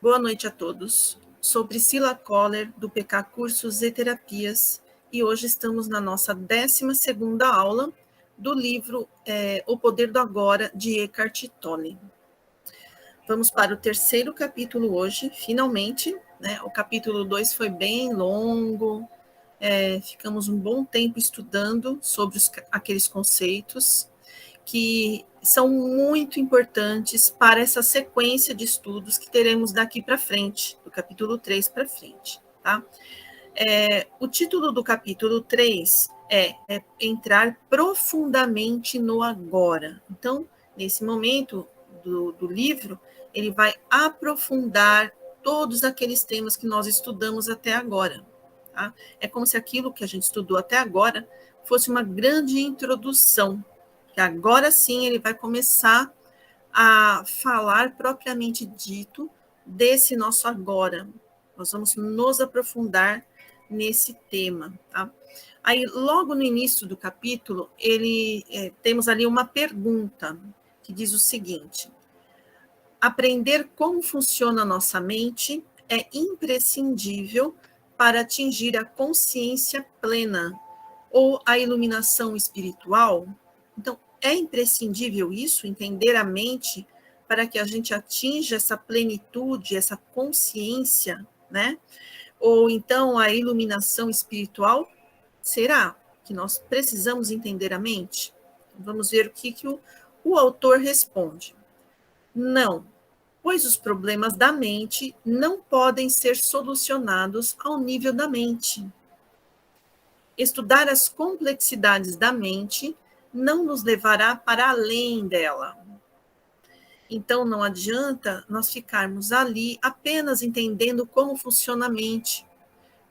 Boa noite a todos. Sou Priscila Koller, do PK Cursos e Terapias, e hoje estamos na nossa 12ª aula do livro O Poder do Agora, de Eckhart Tolle. Vamos para o 3º capítulo hoje, finalmente, né? O capítulo 2 foi bem longo, ficamos um bom tempo estudando sobre aqueles conceitos que são muito importantes para essa sequência de estudos que teremos daqui para frente, do capítulo 3 para frente, tá? O título do capítulo 3 é entrar profundamente no agora. Então, nesse momento do livro, ele vai aprofundar todos aqueles temas que nós estudamos até agora. Tá? É como se aquilo que a gente estudou até agora fosse uma grande introdução, que agora sim ele vai começar a falar propriamente dito desse nosso agora. Nós vamos nos aprofundar nesse tema, tá? Aí, logo no início do capítulo, temos ali uma pergunta que diz o seguinte: aprender como funciona a nossa mente é imprescindível para atingir a consciência plena ou a iluminação espiritual? Então, é imprescindível isso, entender a mente, para que a gente atinja essa plenitude, essa consciência, né? Ou então a iluminação espiritual? Será que nós precisamos entender a mente? Vamos ver o que o autor responde. Não, pois os problemas da mente não podem ser solucionados ao nível da mente. Estudar as complexidades da mente não nos levará para além dela. Então, não adianta nós ficarmos ali apenas entendendo como funciona a mente.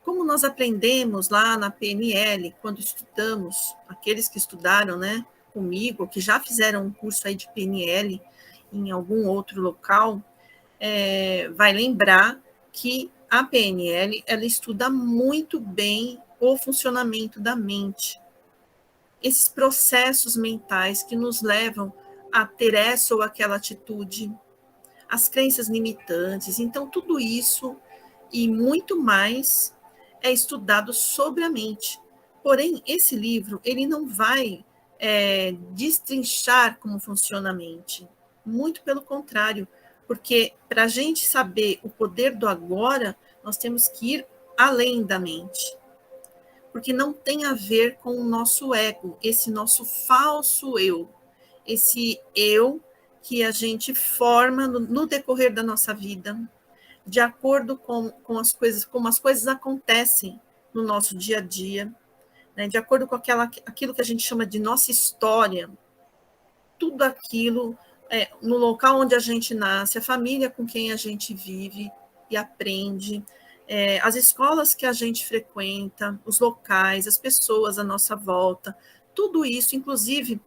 Como nós aprendemos lá na PNL, quando estudamos, aqueles que estudaram, né, comigo, que já fizeram um curso aí de PNL em algum outro local, vai lembrar que a PNL, ela estuda muito bem o funcionamento da mente. Esses processos mentais que nos levam a ter essa ou aquela atitude, as crenças limitantes. Então, tudo isso e muito mais é estudado sobre a mente. Porém, esse livro, ele não vai destrinchar como funciona a mente. Muito pelo contrário, porque para a gente saber o poder do agora, nós temos que ir além da mente. Porque não tem a ver com o nosso ego, esse nosso falso eu, esse eu que a gente forma no decorrer da nossa vida, de acordo com as coisas, como as coisas acontecem no nosso dia a dia, né, de acordo com aquilo que a gente chama de nossa história, tudo aquilo, no local onde a gente nasce, a família com quem a gente vive e aprende, as escolas que a gente frequenta, os locais, as pessoas à nossa volta, tudo isso, inclusive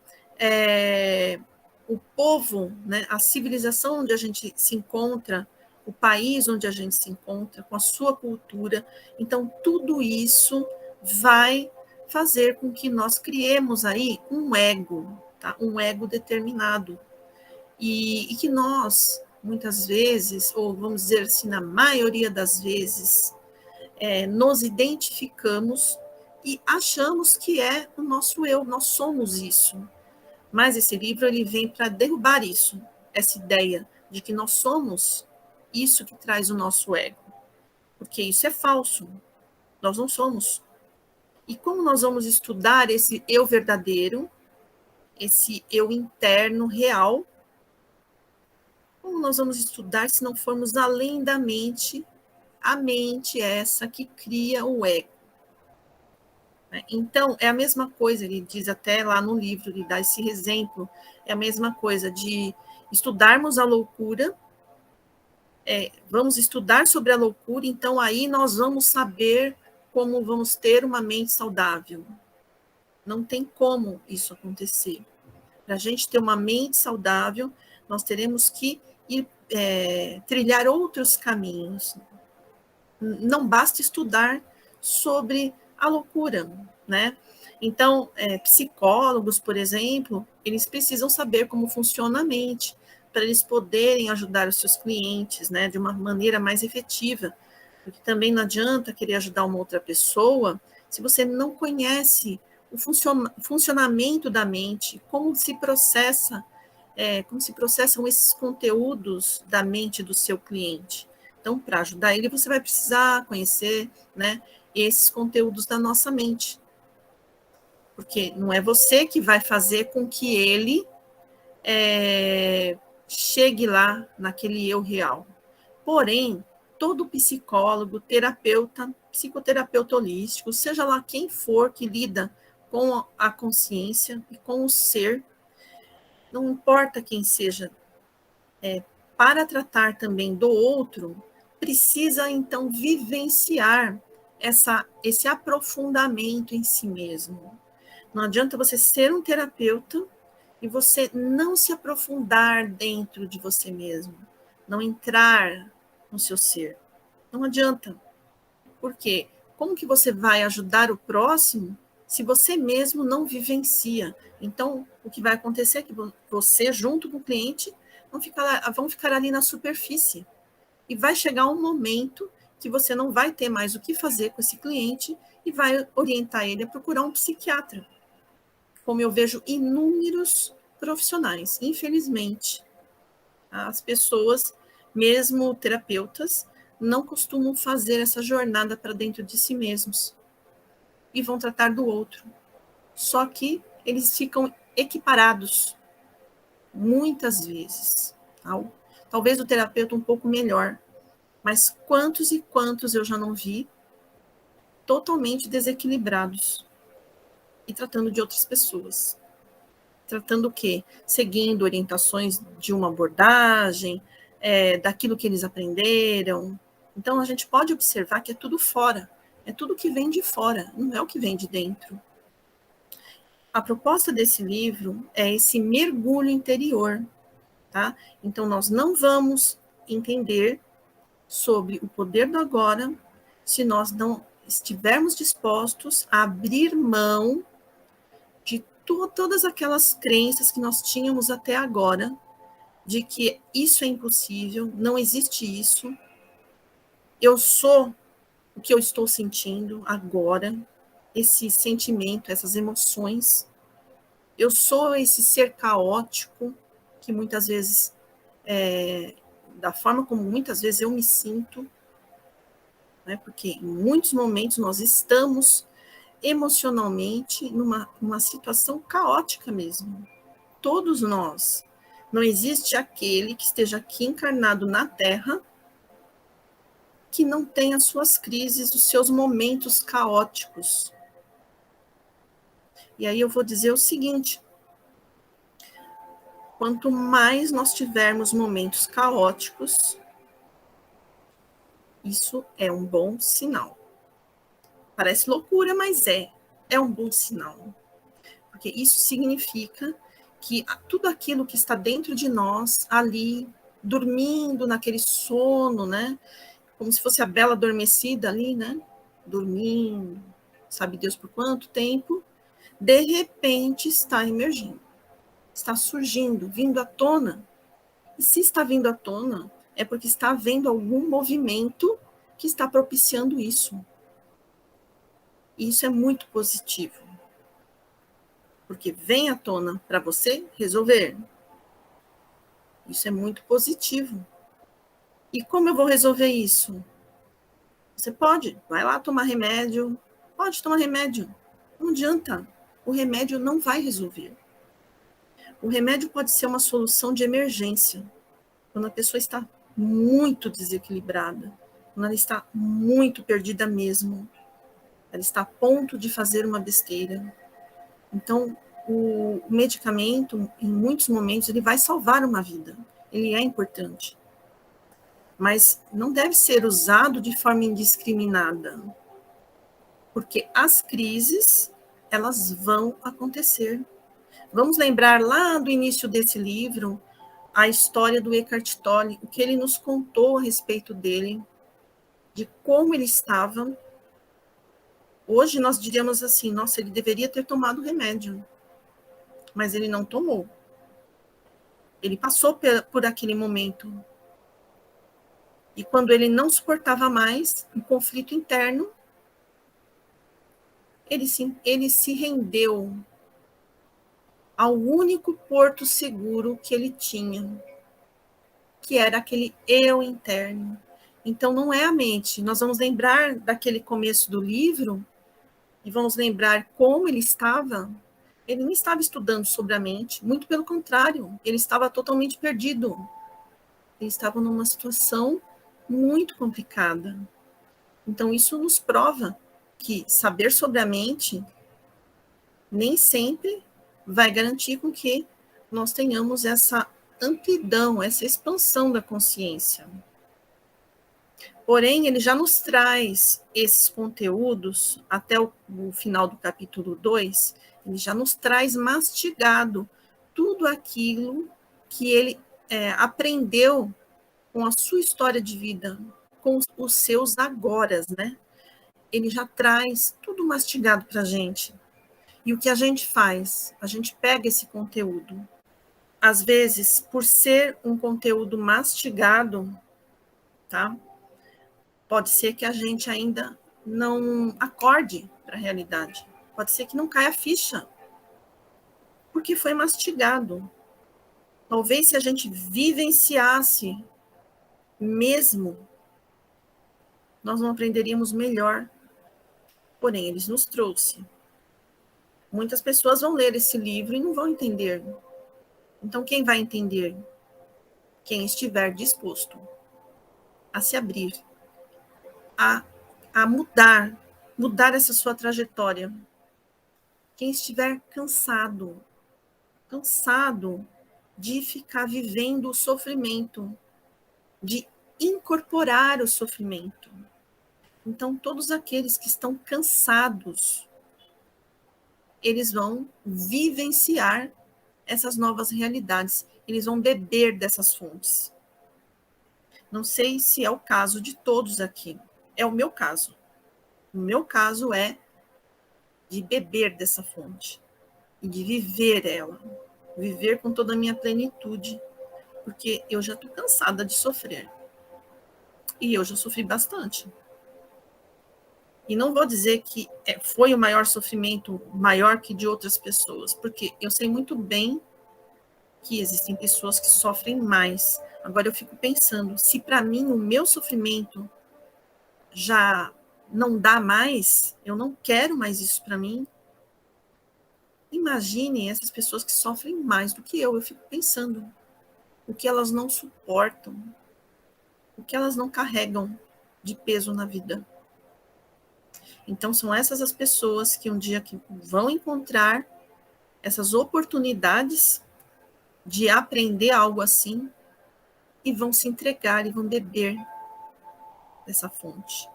o povo, né, a civilização onde a gente se encontra, o país onde a gente se encontra, com a sua cultura. Então, tudo isso vai fazer com que nós criemos aí um ego, tá? Um ego determinado. E que nós, muitas vezes, ou vamos dizer assim, na maioria das vezes, nos identificamos e achamos que é o nosso eu, nós somos isso. Mas esse livro ele vem para derrubar isso, essa ideia de que nós somos isso que traz o nosso ego. Porque isso é falso, nós não somos. E como nós vamos estudar esse eu verdadeiro, esse eu interno real, como nós vamos estudar se não formos além da mente, a mente é essa que cria o ego. Então, é a mesma coisa, ele diz até lá no livro, ele dá esse exemplo, é a mesma coisa de estudarmos a loucura, vamos estudar sobre a loucura, então aí nós vamos saber como vamos ter uma mente saudável. Não tem como isso acontecer. Para a gente ter uma mente saudável, nós teremos que ir, trilhar outros caminhos. Não basta estudar sobre a loucura, né? Então, psicólogos, por exemplo, eles precisam saber como funciona a mente, para eles poderem ajudar os seus clientes, né, de uma maneira mais efetiva. Porque também não adianta querer ajudar uma outra pessoa se você não conhece o funcionamento da mente, como se processa, como se processam esses conteúdos da mente do seu cliente. Então, para ajudar ele, você vai precisar conhecer, né, esses conteúdos da nossa mente. Porque não é você que vai fazer com que ele chegue lá naquele eu real. Porém, todo psicólogo, terapeuta, psicoterapeuta holístico, seja lá quem for que lida com a consciência e com o ser, não importa quem seja, para tratar também do outro, precisa então vivenciar esse aprofundamento em si mesmo. Não adianta você ser um terapeuta e você não se aprofundar dentro de você mesmo, não entrar no seu ser. Não adianta. Por quê? Como que você vai ajudar o próximo se você mesmo não vivencia? Então, o que vai acontecer é que você, junto com o cliente, vão ficar ali na superfície. E vai chegar um momento que você não vai ter mais o que fazer com esse cliente e vai orientar ele a procurar um psiquiatra. Como eu vejo inúmeros profissionais, infelizmente, as pessoas, mesmo terapeutas, não costumam fazer essa jornada para dentro de si mesmos e vão tratar do outro. Só que eles ficam equiparados muitas vezes. Talvez o terapeuta um pouco melhor, mas quantos e quantos eu já não vi totalmente desequilibrados e tratando de outras pessoas. Tratando o quê? Seguindo orientações de uma abordagem, daquilo que eles aprenderam. Então, a gente pode observar que é tudo fora, é tudo que vem de fora, não é o que vem de dentro. A proposta desse livro é esse mergulho interior, tá? Então, nós não vamos entender sobre o poder do agora se nós não estivermos dispostos a abrir mão de todas aquelas crenças que nós tínhamos até agora, de que isso é impossível, não existe isso, eu sou o que eu estou sentindo agora, esse sentimento, essas emoções, eu sou esse ser caótico, que muitas vezes, da forma como muitas vezes eu me sinto, né, porque em muitos momentos nós estamos emocionalmente numa situação caótica mesmo, todos nós. Não existe aquele que esteja aqui encarnado na Terra que não tenha as suas crises, os seus momentos caóticos. E aí eu vou dizer o seguinte: quanto mais nós tivermos momentos caóticos, isso é um bom sinal. Parece loucura, mas é um bom sinal. Porque isso significa que tudo aquilo que está dentro de nós, ali, dormindo naquele sono, né? Como se fosse a bela adormecida ali, né? Dormindo, sabe Deus por quanto tempo, de repente está emergindo, está surgindo, vindo à tona. E se está vindo à tona, é porque está havendo algum movimento que está propiciando isso. E isso é muito positivo, porque vem à tona para você resolver. Isso é muito positivo. E como eu vou resolver isso? Você pode, vai lá tomar remédio, pode tomar remédio. Não adianta, o remédio não vai resolver. O remédio pode ser uma solução de emergência, quando a pessoa está muito desequilibrada, quando ela está muito perdida mesmo, ela está a ponto de fazer uma besteira. Então, o medicamento, em muitos momentos, ele vai salvar uma vida, ele é importante. Mas não deve ser usado de forma indiscriminada, porque as crises, elas vão acontecer. Vamos lembrar lá do início desse livro, a história do Eckhart Tolle, o que ele nos contou a respeito dele, de como ele estava. Hoje nós diríamos assim, nossa, ele deveria ter tomado remédio, mas ele não tomou. Ele passou por aquele momento. E quando ele não suportava mais um conflito interno, ele se rendeu ao único porto seguro que ele tinha, que era aquele eu interno. Então, não é a mente. Nós vamos lembrar daquele começo do livro e vamos lembrar como ele estava. Ele não estava estudando sobre a mente, muito pelo contrário, ele estava totalmente perdido. Ele estava numa situação muito complicada. Então, isso nos prova que saber sobre a mente nem sempre vai garantir com que nós tenhamos essa amplidão, essa expansão da consciência. Porém, ele já nos traz esses conteúdos, até o final do capítulo 2, ele já nos traz mastigado tudo aquilo que ele aprendeu com a sua história de vida, com os seus agoras, né? Ele já traz tudo mastigado para a gente. E o que a gente faz? A gente pega esse conteúdo. Às vezes, por ser um conteúdo mastigado, tá? Pode ser que a gente ainda não acorde para a realidade. Pode ser que não caia a ficha, porque foi mastigado. Talvez se a gente vivenciasse mesmo, nós não aprenderíamos melhor. Porém, eles nos trouxe. Muitas pessoas vão ler esse livro e não vão entender. Então, quem vai entender? Quem estiver disposto a se abrir, a mudar essa sua trajetória. Quem estiver cansado de ficar vivendo o sofrimento, de incorporar o sofrimento. Então, todos aqueles que estão cansados, eles vão vivenciar essas novas realidades, eles vão beber dessas fontes. Não sei se é o caso de todos aqui, é o meu caso. O meu caso é de beber dessa fonte e de viver ela, viver com toda a minha plenitude, porque eu já estou cansada de sofrer. E eu já sofri bastante. E não vou dizer que foi o maior sofrimento, maior que de outras pessoas, porque eu sei muito bem que existem pessoas que sofrem mais. Agora eu fico pensando, se para mim o meu sofrimento já não dá mais, eu não quero mais isso para mim. Imagine essas pessoas que sofrem mais do que eu fico pensando o que elas não suportam, o que elas não carregam de peso na vida. Então, são essas as pessoas que um dia que vão encontrar essas oportunidades de aprender algo assim e vão se entregar e vão beber dessa fonte.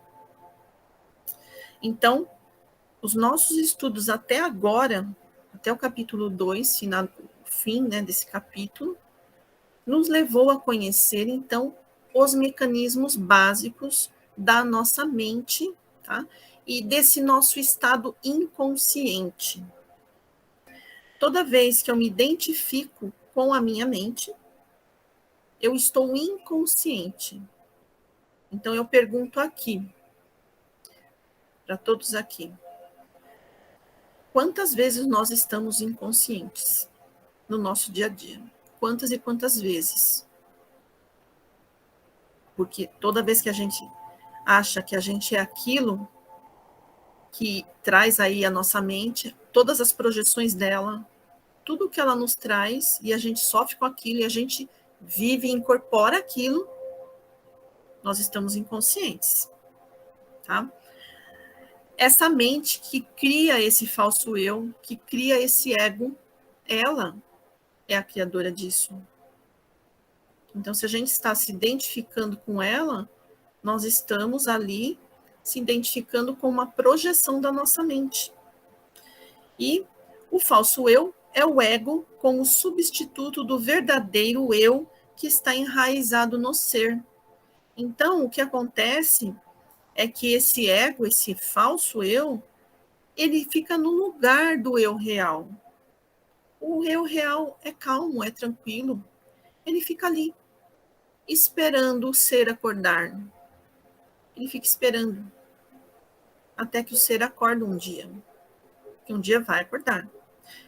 Então, os nossos estudos até agora, até o capítulo 2, fim, né, desse capítulo, nos levou a conhecer, então, os mecanismos básicos da nossa mente, tá? E desse nosso estado inconsciente. Toda vez que eu me identifico com a minha mente, eu estou inconsciente. Então, eu pergunto aqui, para todos aqui, quantas vezes nós estamos inconscientes no nosso dia a dia? Quantas e quantas vezes? Porque toda vez que a gente acha que a gente é aquilo que traz aí a nossa mente, todas as projeções dela, tudo que ela nos traz, e a gente sofre com aquilo, e a gente vive e incorpora aquilo, nós estamos inconscientes, tá? Essa mente que cria esse falso eu, que cria esse ego, ela é a criadora disso. Então, se a gente está se identificando com ela, nós estamos ali se identificando com uma projeção da nossa mente. E o falso eu é o ego como substituto do verdadeiro eu que está enraizado no ser. Então, o que acontece é que esse ego, esse falso eu, ele fica no lugar do eu real. O eu real é calmo, é tranquilo. ele fica ali, esperando o ser acordar. Ele fica esperando até que o ser acorda um dia, que um dia vai acordar.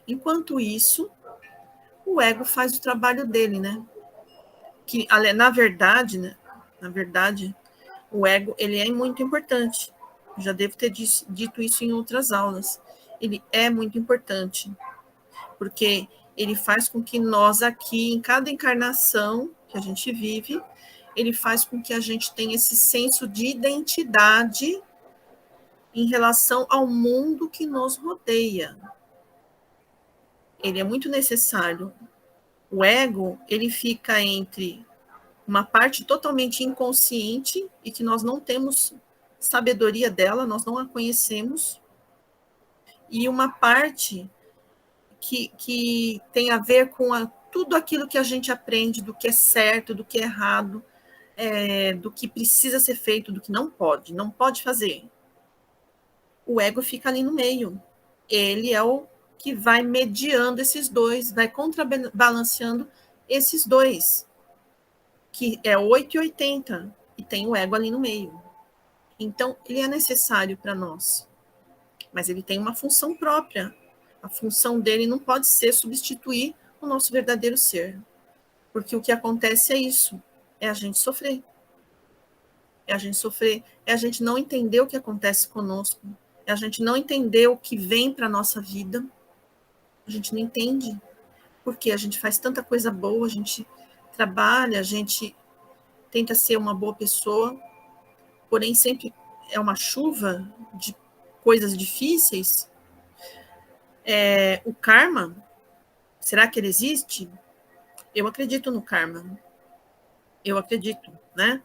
Enquanto isso, o ego faz o trabalho dele, né? Que, na verdade, né? Na verdade, o ego, ele é muito importante. Eu já devo ter dito isso em outras aulas. Ele é muito importante, porque ele faz com que nós aqui, em cada encarnação que a gente vive, ele faz com que a gente tenha esse senso de identidade em relação ao mundo que nos rodeia. Ele é muito necessário. O ego, ele fica entre uma parte totalmente inconsciente e que nós não temos sabedoria dela, nós não a conhecemos, e uma parte que tem a ver com tudo aquilo que a gente aprende, do que é certo, do que é errado, do que precisa ser feito, do que não pode fazer. O ego fica ali no meio. Ele é o que vai mediando esses dois, vai contrabalanceando esses dois, que é 8 e 80, e tem o ego ali no meio. Então, ele é necessário para nós, mas ele tem uma função própria. A função dele não pode ser substituir o nosso verdadeiro ser, porque o que acontece é isso, é a gente sofrer. É a gente sofrer, é a gente não entender o que acontece conosco, é a gente não entender o que vem para a nossa vida. A gente não entende, porque a gente faz tanta coisa boa, a gente trabalha, a gente tenta ser uma boa pessoa, porém sempre é uma chuva de coisas difíceis. O karma, será que ele existe? Eu acredito no karma. Eu acredito, né?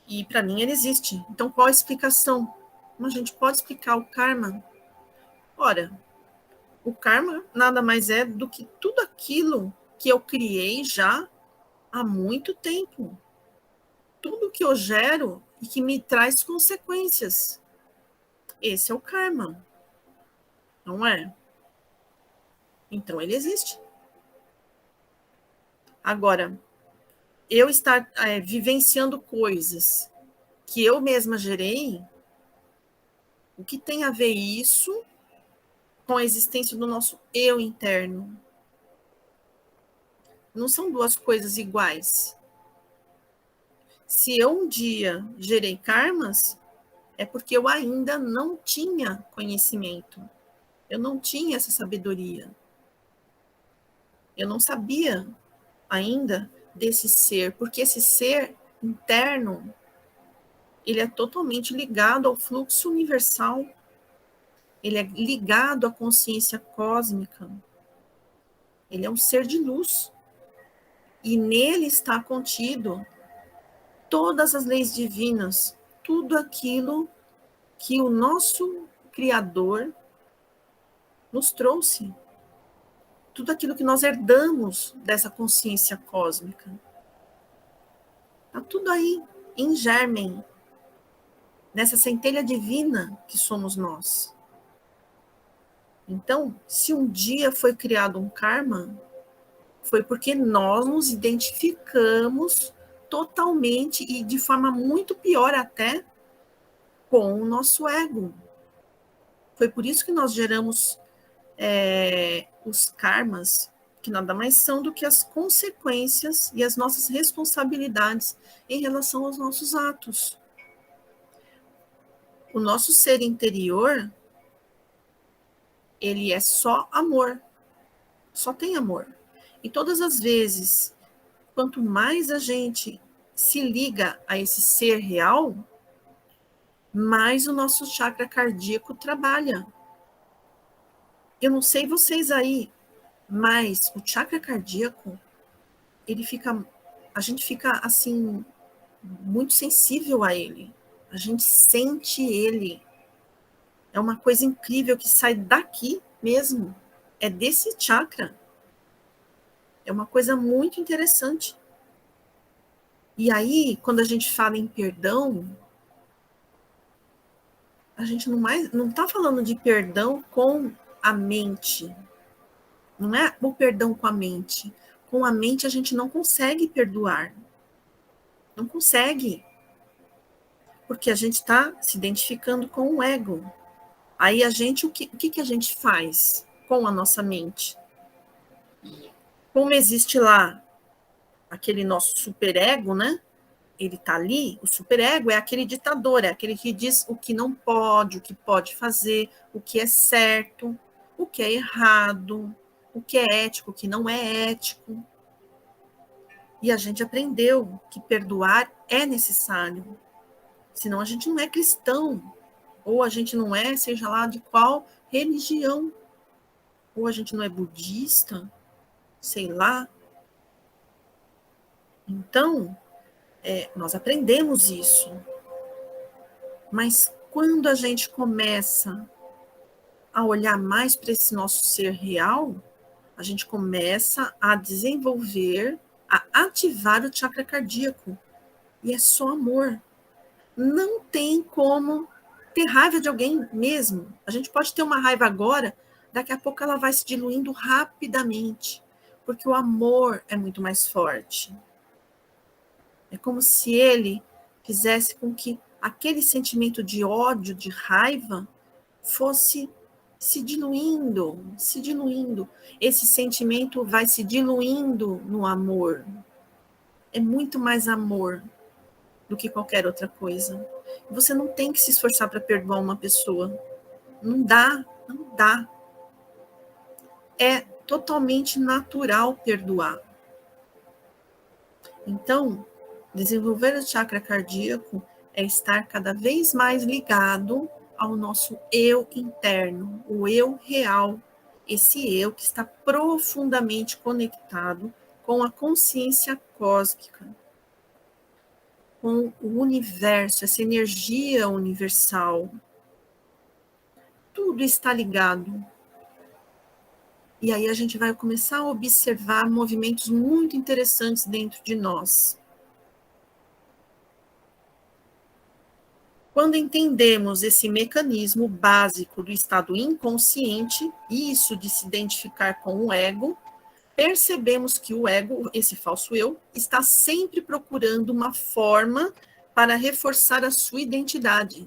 E para mim ele existe. Então qual a explicação? A gente pode explicar o karma? Ora, o karma nada mais é do que tudo aquilo que eu criei já há muito tempo. Tudo que eu gero e que me traz consequências. Esse é o karma, não é? Então ele existe. Agora, eu estar vivenciando coisas que eu mesma gerei, o que tem a ver isso com a existência do nosso eu interno? Não são duas coisas iguais. Se eu um dia gerei karmas, é porque eu ainda não tinha conhecimento. Eu não tinha essa sabedoria. Eu não sabia ainda desse ser, porque esse ser interno, ele é totalmente ligado ao fluxo universal, ele é ligado à consciência cósmica, ele é um ser de luz, e nele está contido todas as leis divinas, tudo aquilo que o nosso Criador nos trouxe, tudo aquilo que nós herdamos dessa consciência cósmica. Está tudo aí, em germen, nessa centelha divina que somos nós. Então, se um dia foi criado um karma, foi porque nós nos identificamos totalmente e de forma muito pior até com o nosso ego. Foi por isso que nós geramos os karmas, que nada mais são do que as consequências e as nossas responsabilidades em relação aos nossos atos. O nosso ser interior, ele é só amor, só tem amor. E todas as vezes, quanto mais a gente se liga a esse ser real, mais o nosso chakra cardíaco trabalha. Eu não sei vocês aí, mas o chakra cardíaco, a gente fica assim, muito sensível a ele. A gente sente ele. É uma coisa incrível que sai daqui mesmo. É desse chakra. É uma coisa muito interessante. E aí, quando a gente fala em perdão, a gente não está falando de perdão com a mente. Não é o perdão com a mente. Com a mente a gente não consegue perdoar. Não consegue. Porque a gente está se identificando com o ego. Aí a gente, o que a gente faz com a nossa mente? Como existe lá aquele nosso superego, né? Ele está ali, o superego é aquele ditador, é aquele que diz o que não pode, o que pode fazer, o que é certo, o que é errado, o que é ético, o que não é ético. E a gente aprendeu que perdoar é necessário, senão a gente não é cristão, ou a gente não é, seja lá de qual religião, ou a gente não é budista, sei lá. Então, nós aprendemos isso. Mas quando a gente começa a olhar mais para esse nosso ser real, a gente começa a desenvolver, a ativar o chakra cardíaco. E é só amor. Não tem como ter raiva de alguém mesmo. A gente pode ter uma raiva agora, daqui a pouco ela vai se diluindo rapidamente, porque o amor é muito mais forte. É como se ele fizesse com que aquele sentimento de ódio, de raiva, fosse se diluindo, se diluindo. Esse sentimento vai se diluindo no amor. É muito mais amor do que qualquer outra coisa. Você não tem que se esforçar para perdoar uma pessoa. Não dá, não dá. É totalmente natural perdoar. Então, desenvolver o chakra cardíaco é estar cada vez mais ligado ao nosso eu interno, o eu real, esse eu que está profundamente conectado com a consciência cósmica, com o universo, essa energia universal. Tudo está ligado. E aí a gente vai começar a observar movimentos muito interessantes dentro de nós. Quando entendemos esse mecanismo básico do estado inconsciente, isso de se identificar com o ego, percebemos que o ego, esse falso eu, está sempre procurando uma forma para reforçar a sua identidade.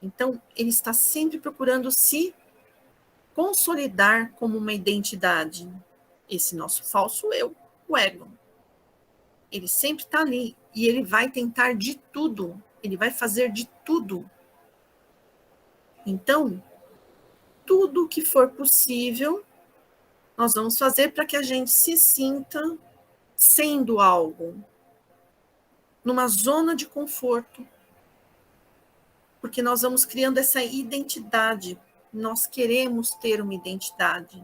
Então, ele está sempre procurando se consolidar como uma identidade. Esse nosso falso eu, o ego. Ele sempre está ali e ele vai tentar de tudo, ele vai fazer de tudo. Então, tudo que for possível, nós vamos fazer para que a gente se sinta sendo algo, numa zona de conforto, porque nós vamos criando essa identidade, nós queremos ter uma identidade.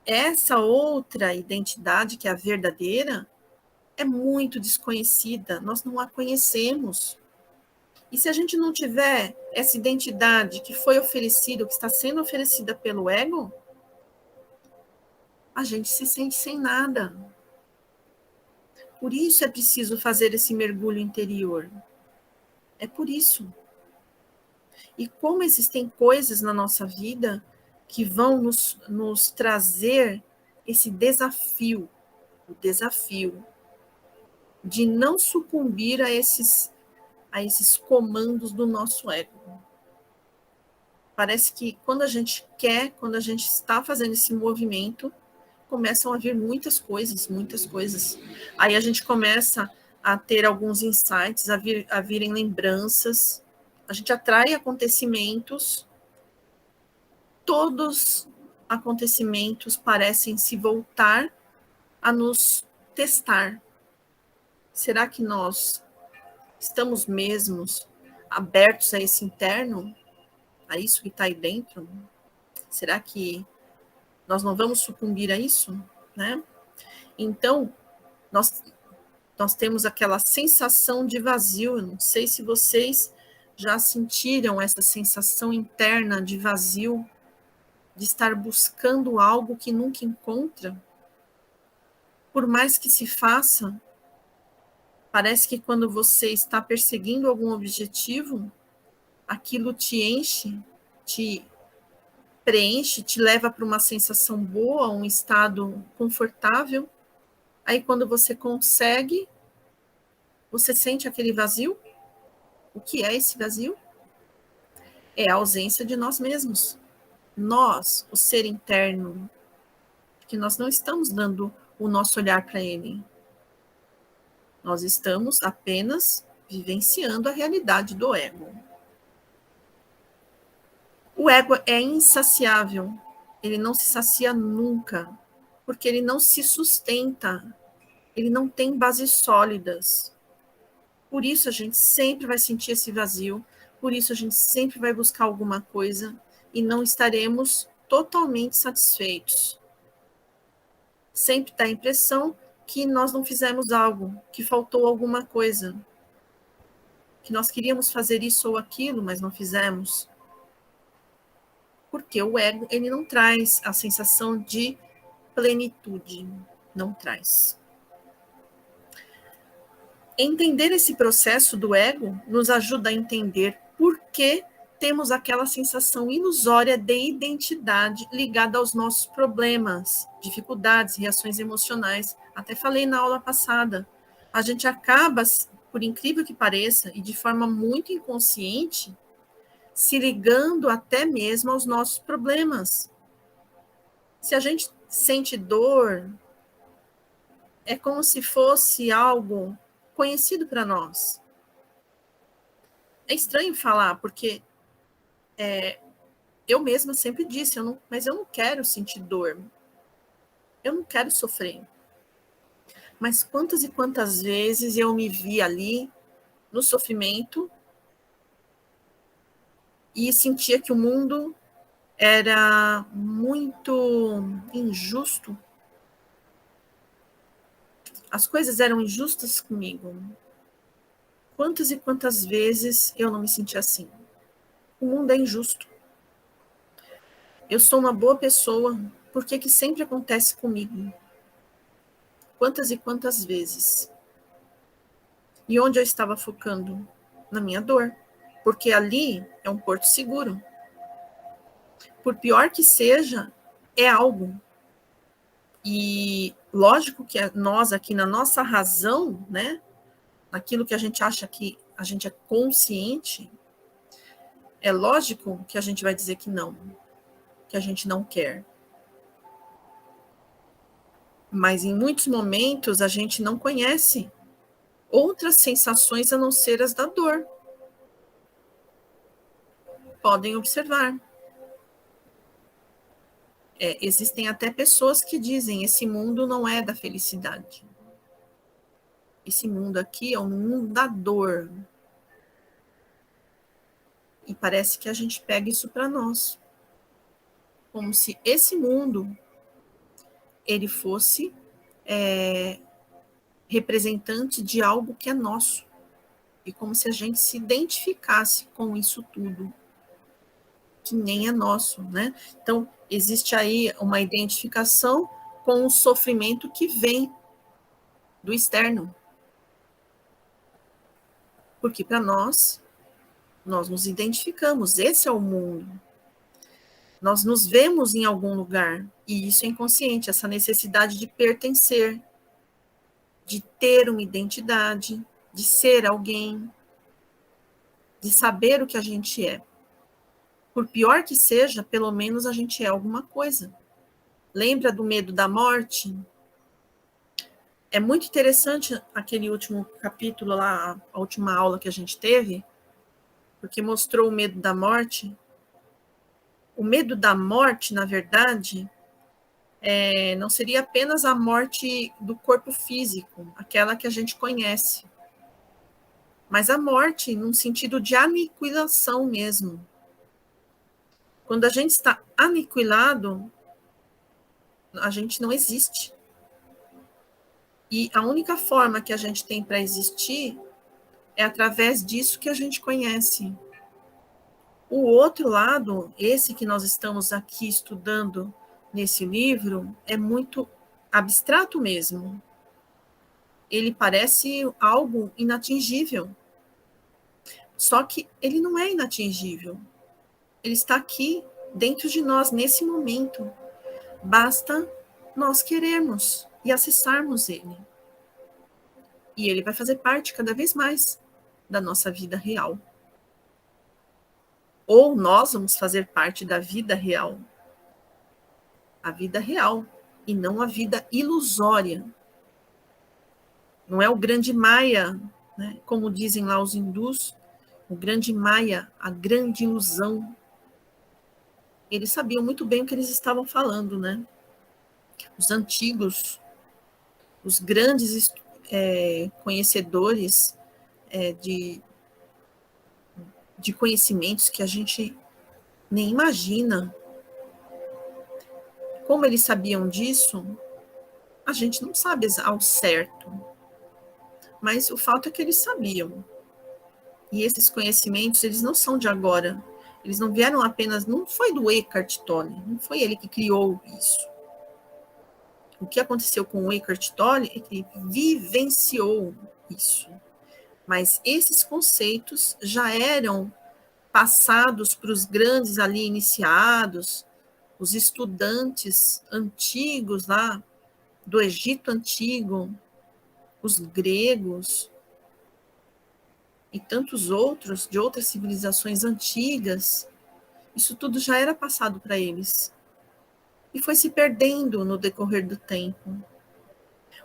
Essa outra identidade, que é a verdadeira, é muito desconhecida, nós não a conhecemos. E se a gente não tiver essa identidade que foi oferecida, que está sendo oferecida pelo ego, a gente se sente sem nada. Por isso é preciso fazer esse mergulho interior. É por isso. E como existem coisas na nossa vida que vão nos trazer esse desafio, o desafio de não sucumbir a esses comandos do nosso ego. Parece que quando a gente quer, quando a gente está fazendo esse movimento, começam a vir muitas coisas, muitas coisas. Aí a gente começa a ter alguns insights, a virem lembranças, a gente atrai acontecimentos, todos acontecimentos parecem se voltar a nos testar. Será que nós estamos mesmos abertos a esse interno, a isso que está aí dentro? Será que nós não vamos sucumbir a isso, né? Então, nós temos aquela sensação de vazio. Eu não sei se vocês já sentiram essa sensação interna de vazio, de estar buscando algo que nunca encontra. Por mais que se faça, parece que quando você está perseguindo algum objetivo, aquilo te enche, te preenche, te leva para uma sensação boa, um estado confortável. Aí quando você consegue, você sente aquele vazio. O que é esse vazio? É a ausência de nós mesmos. Nós, o ser interno, que nós não estamos dando o nosso olhar para ele. Nós estamos apenas vivenciando a realidade do ego. O ego é insaciável, ele não se sacia nunca, porque ele não se sustenta, ele não tem bases sólidas. Por isso a gente sempre vai sentir esse vazio, por isso a gente sempre vai buscar alguma coisa e não estaremos totalmente satisfeitos. Sempre dá a impressão que nós não fizemos algo, que faltou alguma coisa, que nós queríamos fazer isso ou aquilo, mas não fizemos. Porque o ego, ele não traz a sensação de plenitude, não traz. Entender esse processo do ego nos ajuda a entender por que temos aquela sensação ilusória de identidade ligada aos nossos problemas, dificuldades, reações emocionais. Até falei na aula passada. A gente acaba, por incrível que pareça, e de forma muito inconsciente, se ligando até mesmo aos nossos problemas. Se a gente sente dor, é como se fosse algo conhecido para nós. É estranho falar, porque eu mesma sempre disse, mas eu não quero sentir dor. Eu não quero sofrer. Mas quantas e quantas vezes eu me vi ali, no sofrimento, e sentia que o mundo era muito injusto. As coisas eram injustas comigo. Quantas e quantas vezes eu não me senti assim? O mundo é injusto. Eu sou uma boa pessoa, por que que sempre acontece comigo? Quantas e quantas vezes? E onde eu estava focando? Na minha dor. Porque ali é um porto seguro. Por pior que seja, é algo. E lógico que nós aqui na nossa razão, né, naquilo que a gente acha que a gente é consciente, é lógico que a gente vai dizer que não, que a gente não quer. Mas em muitos momentos a gente não conhece outras sensações a não ser as da dor. Podem observar. Existem até pessoas que dizem: esse mundo não é da felicidade. Esse mundo aqui é um mundo da dor. E parece que a gente pega isso para nós. Como se esse mundo ele fosse representante de algo que é nosso. E como se a gente se identificasse com isso tudo, que nem é nosso, né? Então, existe aí uma identificação com o sofrimento que vem do externo. Porque para nós nos identificamos, esse é o mundo. Nós nos vemos em algum lugar, e isso é inconsciente, essa necessidade de pertencer, de ter uma identidade, de ser alguém, de saber o que a gente é. Por pior que seja, pelo menos a gente é alguma coisa. Lembra do medo da morte? É muito interessante aquele último capítulo lá, a última aula que a gente teve, porque mostrou o medo da morte. O medo da morte, na verdade, não seria apenas a morte do corpo físico, aquela que a gente conhece, mas a morte num sentido de aniquilação mesmo. Quando a gente está aniquilado, a gente não existe. E a única forma que a gente tem para existir é através disso que a gente conhece. O outro lado, esse que nós estamos aqui estudando nesse livro, é muito abstrato mesmo. Ele parece algo inatingível. Só que ele não é inatingível. Ele está aqui dentro de nós nesse momento. Basta nós querermos e acessarmos ele. E ele vai fazer parte cada vez mais da nossa vida real. Ou nós vamos fazer parte da vida real. A vida real, e não a vida ilusória. Não é o grande Maya, né? Como dizem lá os hindus, o grande Maya, a grande ilusão. Eles sabiam muito bem o que eles estavam falando, né? Os antigos, os grandes conhecedores de conhecimentos que a gente nem imagina. Como eles sabiam disso, a gente não sabe ao certo. Mas o fato é que eles sabiam. E esses conhecimentos, eles não são de agora. Eles não vieram apenas, não foi do Eckhart Tolle, não foi ele que criou isso. O que aconteceu com o Eckhart Tolle é que ele vivenciou isso. Mas esses conceitos já eram passados para os grandes ali iniciados, os estudantes antigos lá do Egito Antigo, os gregos e tantos outros de outras civilizações antigas. Isso tudo já era passado para eles. E foi se perdendo no decorrer do tempo.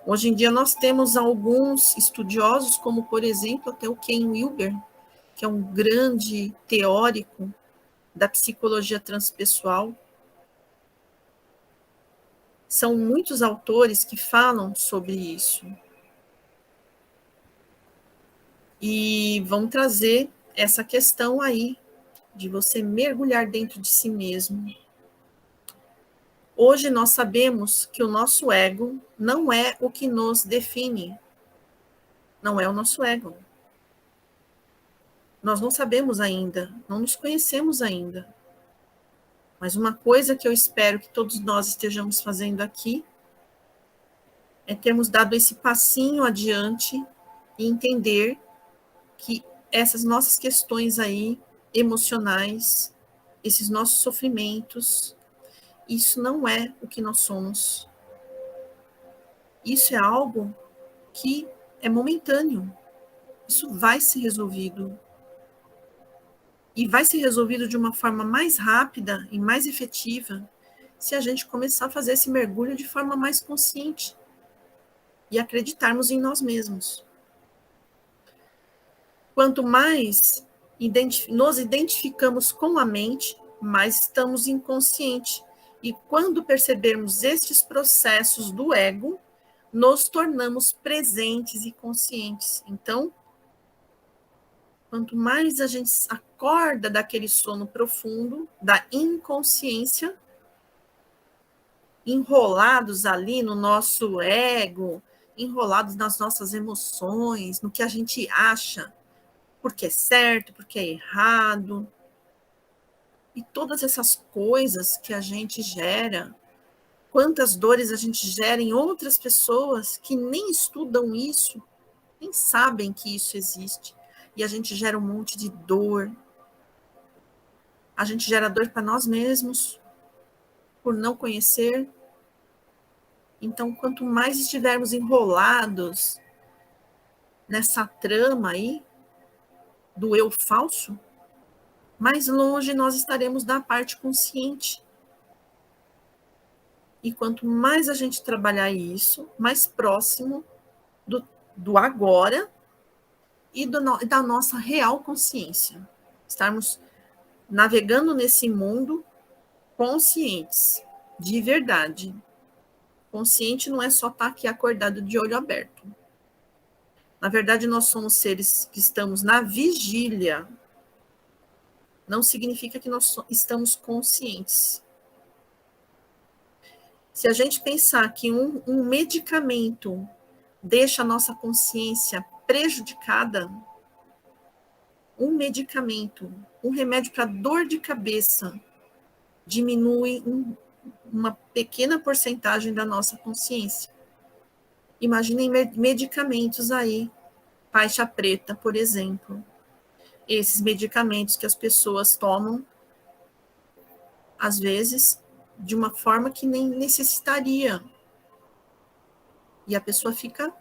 Hoje em dia nós temos alguns estudiosos, como por exemplo até o Ken Wilber, que é um grande teórico da psicologia transpessoal. São muitos autores que falam sobre isso. E vão trazer essa questão aí, de você mergulhar dentro de si mesmo. Hoje nós sabemos que o nosso ego não é o que nos define. Não é o nosso ego. Nós não sabemos ainda, não nos conhecemos ainda. Mas uma coisa que eu espero que todos nós estejamos fazendo aqui é termos dado esse passinho adiante e entender que essas nossas questões aí emocionais, esses nossos sofrimentos, isso não é o que nós somos. Isso é algo que é momentâneo. Isso vai ser resolvido. E vai ser resolvido de uma forma mais rápida e mais efetiva se a gente começar a fazer esse mergulho de forma mais consciente e acreditarmos em nós mesmos. Quanto mais nos identificamos com a mente, mais estamos inconscientes. E quando percebermos estes processos do ego, nos tornamos presentes e conscientes. Então, quanto mais a gente acorda daquele sono profundo, da inconsciência, enrolados ali no nosso ego, enrolados nas nossas emoções, no que a gente acha, porque é certo, porque é errado, e todas essas coisas que a gente gera, quantas dores a gente gera em outras pessoas que nem estudam isso, nem sabem que isso existe. E a gente gera um monte de dor. A gente gera dor para nós mesmos, por não conhecer. Então, quanto mais estivermos enrolados nessa trama aí, do eu falso, mais longe nós estaremos da parte consciente. E quanto mais a gente trabalhar isso, mais próximo do agora e da nossa real consciência. Estarmos navegando nesse mundo conscientes, de verdade. Consciente não é só estar aqui acordado de olho aberto. Na verdade, nós somos seres que estamos na vigília. Não significa que nós estamos conscientes. Se a gente pensar que um medicamento deixa a nossa consciência prejudicada, um medicamento, um remédio para dor de cabeça, diminui uma pequena porcentagem da nossa consciência. Imaginem medicamentos aí, faixa preta, por exemplo. Esses medicamentos que as pessoas tomam às vezes, de uma forma que nem necessitaria. E a pessoa fica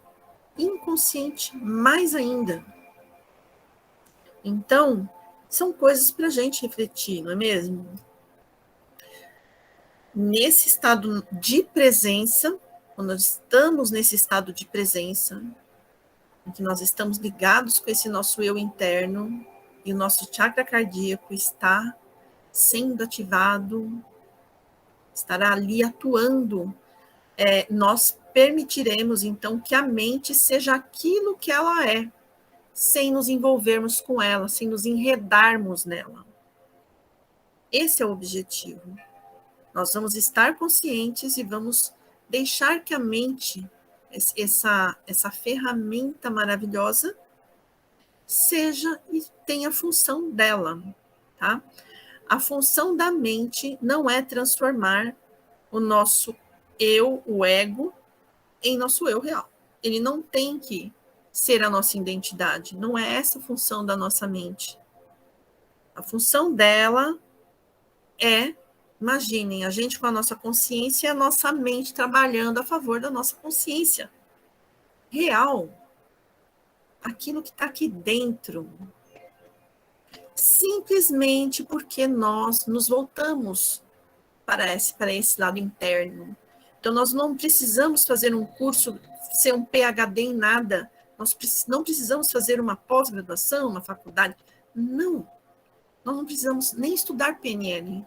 inconsciente mais ainda. Então, são coisas para a gente refletir, não é mesmo? Nesse estado de presença, quando nós estamos nesse estado de presença, em que nós estamos ligados com esse nosso eu interno, e o nosso chakra cardíaco está sendo ativado, estará ali atuando, nós permitiremos, então, que a mente seja aquilo que ela é, sem nos envolvermos com ela, sem nos enredarmos nela. Esse é o objetivo. Nós vamos estar conscientes e vamos deixar que a mente, essa ferramenta maravilhosa, seja e tenha a função dela, tá? A função da mente não é transformar o nosso eu, o ego, em nosso eu real. Ele não tem que ser a nossa identidade, não é essa a função da nossa mente. A função dela é, imaginem, a gente com a nossa consciência e a nossa mente trabalhando a favor da nossa consciência real, aquilo que está aqui dentro, simplesmente porque nós nos voltamos para esse lado interno. Então, nós não precisamos fazer um curso, ser um PhD em nada, nós não precisamos fazer uma pós-graduação, uma faculdade, não. Nós não precisamos nem estudar PNL.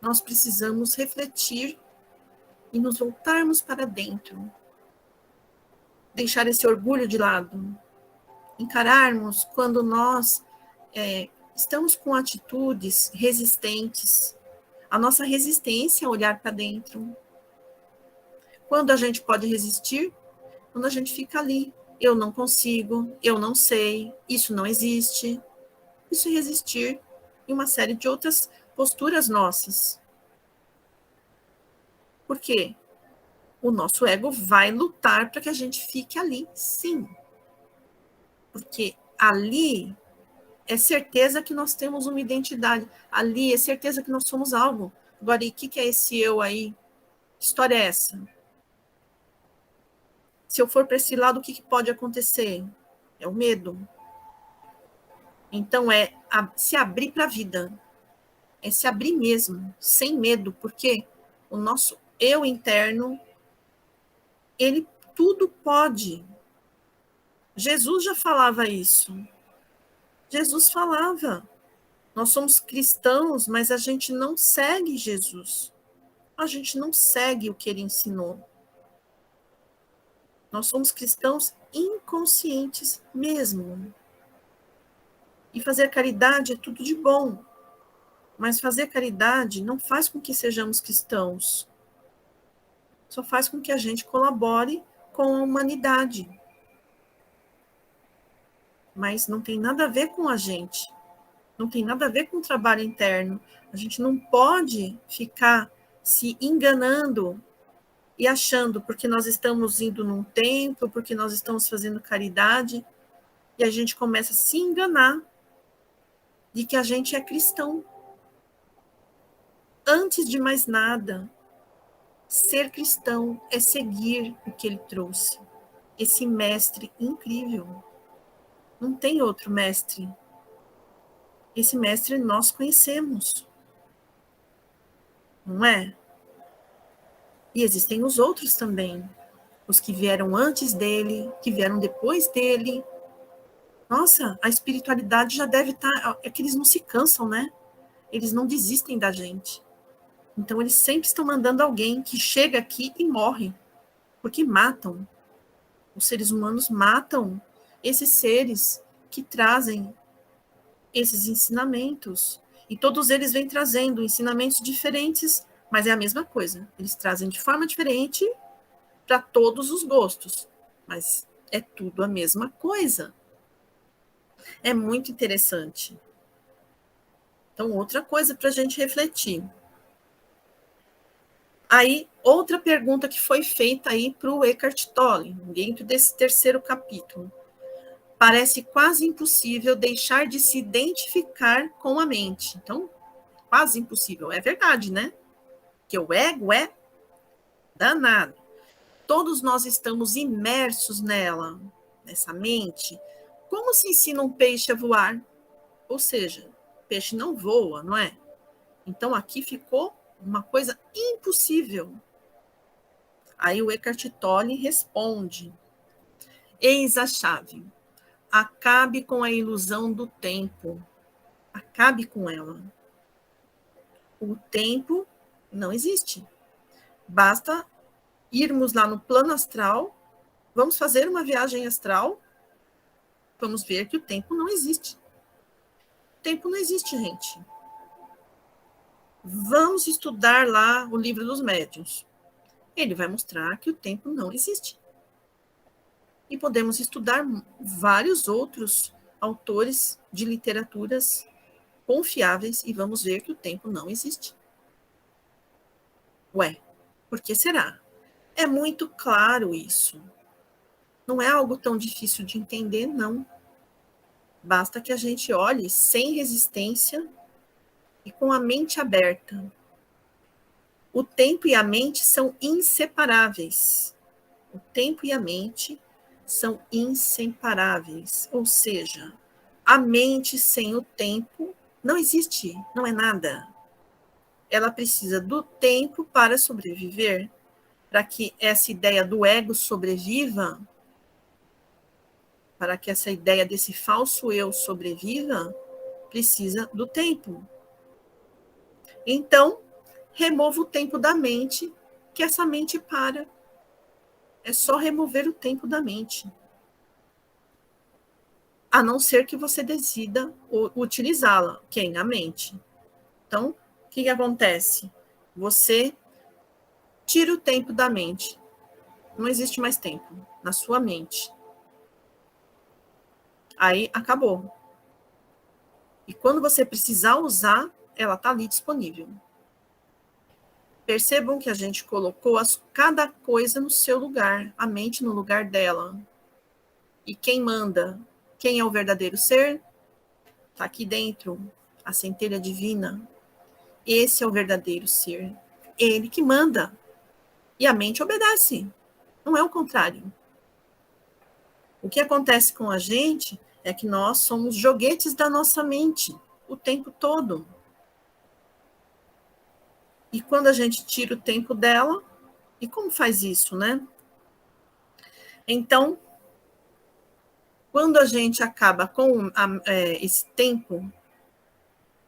Nós precisamos refletir e nos voltarmos para dentro. Deixar esse orgulho de lado. Encararmos quando nós estamos com atitudes resistentes. A nossa resistência é olhar para dentro. Quando a gente pode resistir? Quando a gente fica ali. Eu não consigo, eu não sei, isso não existe. Isso é resistir e uma série de outras posturas nossas. Por quê? O nosso ego vai lutar para que a gente fique ali, sim. Porque ali é certeza que nós temos uma identidade. Ali é certeza que nós somos algo. Agora, e o que é esse eu aí? Que história é essa? Se eu for para esse lado, o que pode acontecer? É o medo. Então, se abrir para a vida. É se abrir mesmo, sem medo, porque o nosso eu interno, ele tudo pode. Jesus já falava isso. Jesus falava. Nós somos cristãos, mas a gente não segue Jesus. A gente não segue o que ele ensinou. Nós somos cristãos inconscientes mesmo. E fazer caridade é tudo de bom. Mas fazer caridade não faz com que sejamos cristãos. Só faz com que a gente colabore com a humanidade. Mas não tem nada a ver com a gente. Não tem nada a ver com o trabalho interno. A gente não pode ficar se enganando e achando porque nós estamos indo num templo, porque nós estamos fazendo caridade, e a gente começa a se enganar de que a gente é cristão. Antes de mais nada, ser cristão é seguir o que ele trouxe. Esse mestre incrível. Não tem outro mestre. Esse mestre nós conhecemos. Não é? E existem os outros também. Os que vieram antes dele, que vieram depois dele. Nossa, a espiritualidade já deve estar... É que eles não se cansam, né? Eles não desistem da gente. Então, eles sempre estão mandando alguém que chega aqui e morre. Porque matam. Os seres humanos matam esses seres que trazem esses ensinamentos. E todos eles vêm trazendo ensinamentos diferentes, mas é a mesma coisa. Eles trazem de forma diferente para todos os gostos. Mas é tudo a mesma coisa. É muito interessante. Então, outra coisa para a gente refletir. Aí, outra pergunta que foi feita aí para o Eckhart Tolle, dentro desse terceiro capítulo. Parece quase impossível deixar de se identificar com a mente. Então, quase impossível. É verdade, né? Que o ego é danado. Todos nós estamos imersos nela, nessa mente. Como se ensina um peixe a voar? Ou seja, o peixe não voa, não é? Então aqui ficou uma coisa impossível. Aí o Eckhart Tolle responde: eis a chave. Acabe com a ilusão do tempo. Acabe com ela. O tempo não existe. Basta irmos lá no plano astral, vamos fazer uma viagem astral, vamos ver que o tempo não existe. O tempo não existe, gente. Vamos estudar lá o livro dos médiuns. Ele vai mostrar que o tempo não existe. E podemos estudar vários outros autores de literaturas confiáveis e vamos ver que o tempo não existe. Ué, por que será? É muito claro isso. Não é algo tão difícil de entender, não. Basta que a gente olhe sem resistência e com a mente aberta. O tempo e a mente são inseparáveis. O tempo e a mente são inseparáveis. Ou seja, a mente sem o tempo não existe, não é nada. Ela precisa do tempo para sobreviver. Para que essa ideia do ego sobreviva, para que essa ideia desse falso eu sobreviva, precisa do tempo. Então, remova o tempo da mente, que essa mente para. É só remover o tempo da mente. A não ser que você decida utilizá-la, quem? A mente. Então, o que acontece? Você tira o tempo da mente. Não existe mais tempo na sua mente. Aí, acabou. E quando você precisar usar, ela está ali disponível. Percebam que a gente colocou cada coisa no seu lugar, a mente no lugar dela. E quem manda? Quem é o verdadeiro ser? Está aqui dentro, a centelha divina. Esse é o verdadeiro ser. Ele que manda. E a mente obedece. Não é o contrário. O que acontece com a gente é que nós somos joguetes da nossa mente o tempo todo. E quando a gente tira o tempo dela, e como faz isso, né? Então, quando a gente acaba com esse tempo,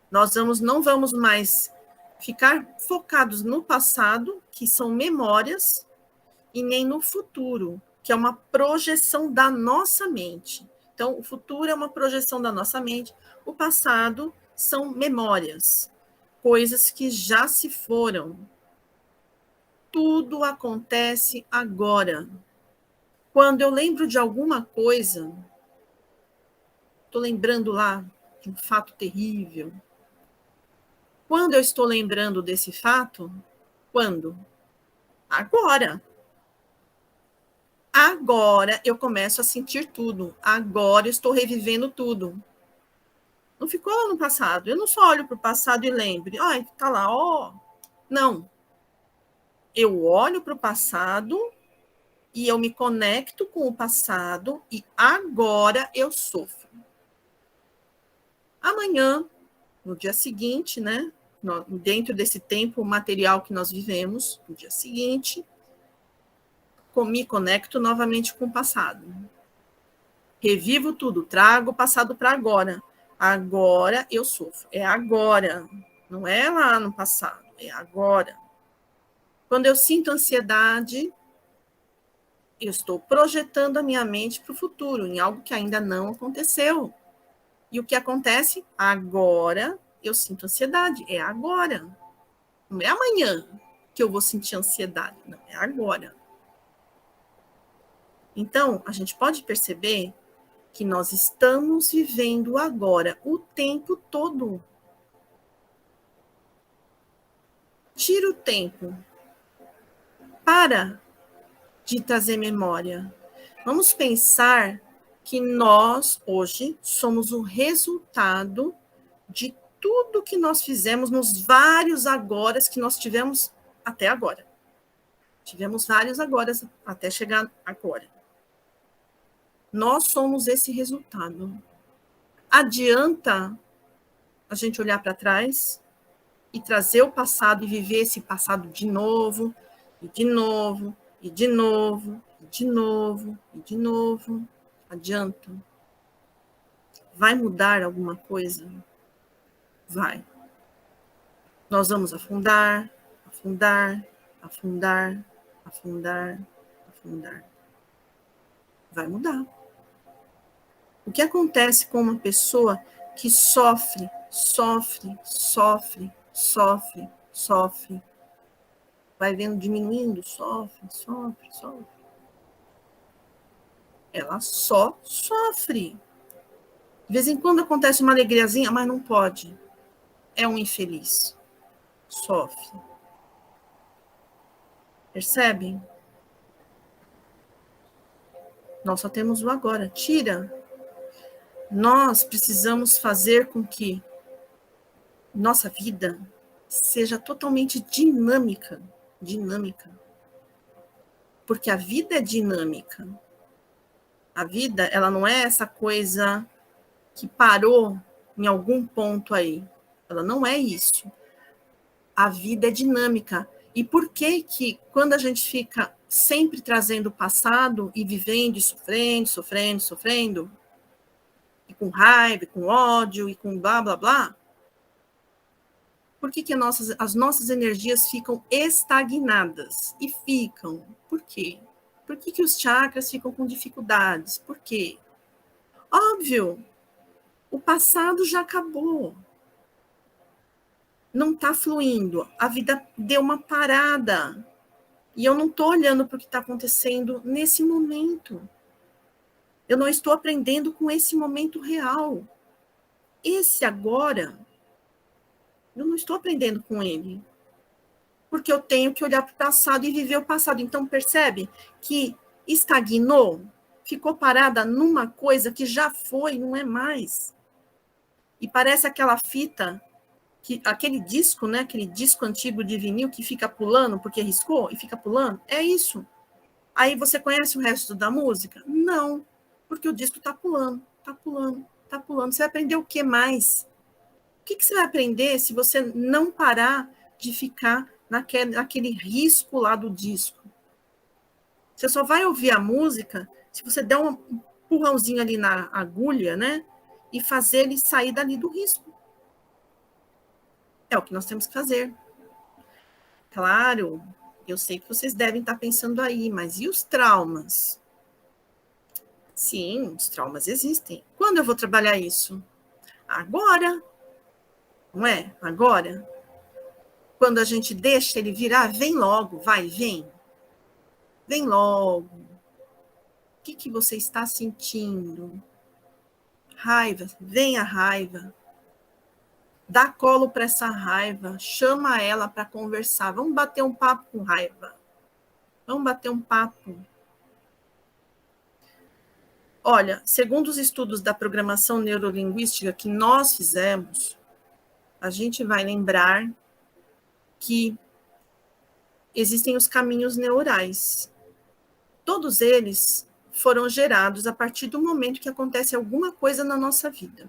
nós não vamos mais ficar focados no passado, que são memórias, e nem no futuro, que é uma projeção da nossa mente. Então, o futuro é uma projeção da nossa mente, o passado são memórias, coisas que já se foram. Tudo acontece agora. Quando eu lembro de alguma coisa, estou lembrando lá de um fato terrível. Quando eu estou lembrando desse fato? Quando? Agora. Agora eu começo a sentir tudo. Agora eu estou revivendo tudo. Não ficou lá no passado. Eu não só olho para o passado e lembro. Ai, tá lá, ó. Não. Eu olho para o passado e eu me conecto com o passado e agora eu sofro. Amanhã, no dia seguinte, né? Dentro desse tempo material que nós vivemos, no dia seguinte, me conecto novamente com o passado. Revivo tudo, trago o passado para agora. Agora eu sofro. É agora. Não é lá no passado, é agora. Quando eu sinto ansiedade, eu estou projetando a minha mente para o futuro, em algo que ainda não aconteceu. E o que acontece? Agora eu sinto ansiedade. É agora. Não é amanhã que eu vou sentir ansiedade. Não, é agora. Então, a gente pode perceber que nós estamos vivendo agora o tempo todo. Tira o tempo. Para de trazer memória. Vamos pensar que nós, hoje, somos o resultado de tudo que nós fizemos nos vários agoras que nós tivemos até agora. Tivemos vários agoras até chegar agora. Nós somos esse resultado. Adianta a gente olhar para trás e trazer o passado e viver esse passado de novo, e de novo, e de novo, e de novo, e de novo. Adianta? Vai mudar alguma coisa? Vai. Nós vamos afundar, afundar, afundar, afundar, afundar. Vai mudar. O que acontece com uma pessoa que sofre, sofre, sofre, sofre, sofre, vai vendo diminuindo, sofre, sofre, sofre. Ela só sofre. De vez em quando acontece uma alegriazinha, mas não pode. É um infeliz. Sofre. Percebem? Nós só temos o agora. Tira. Nós precisamos fazer com que nossa vida seja totalmente dinâmica. Dinâmica. Porque a vida é dinâmica. A vida, ela não é essa coisa que parou em algum ponto aí. Ela não é isso. A vida é dinâmica. E por que que quando a gente fica sempre trazendo o passado e vivendo e sofrendo, sofrendo, sofrendo, e com raiva, e com ódio, e com blá, blá, blá, por que que as nossas energias ficam estagnadas? E ficam. Por quê? Por que que os chakras ficam com dificuldades? Por quê? Óbvio, o passado já acabou. Não está fluindo. A vida deu uma parada. E eu não estou olhando para o que está acontecendo nesse momento. Eu não estou aprendendo com esse momento real. Esse agora, eu não estou aprendendo com ele. Porque eu tenho que olhar para o passado e viver o passado. Então, percebe que estagnou, ficou parada numa coisa que já foi, não é mais. E parece aquela fita, aquele disco, né? Aquele disco antigo de vinil que fica pulando porque riscou e fica pulando. É isso. Aí você conhece o resto da música? Não, porque o disco está pulando, está pulando, está pulando. Você vai aprender o que mais? O que você vai aprender se você não parar de ficar naquele risco lá do disco? Você só vai ouvir a música se você der um empurrãozinho ali na agulha, né? E fazer ele sair dali do risco. É o que nós temos que fazer. Claro, eu sei que vocês devem estar pensando aí, mas e os traumas? Sim, os traumas existem. Quando eu vou trabalhar isso? Agora. Não é? Agora. Quando a gente deixa ele virar, vem logo, vai, vem. Vem logo. O que você está sentindo? Raiva, vem a raiva. Dá colo para essa raiva, chama ela para conversar. Vamos bater um papo com raiva. Vamos bater um papo. Olha, segundo os estudos da programação neurolinguística que nós fizemos, a gente vai lembrar que existem os caminhos neurais. Todos eles foram gerados a partir do momento que acontece alguma coisa na nossa vida.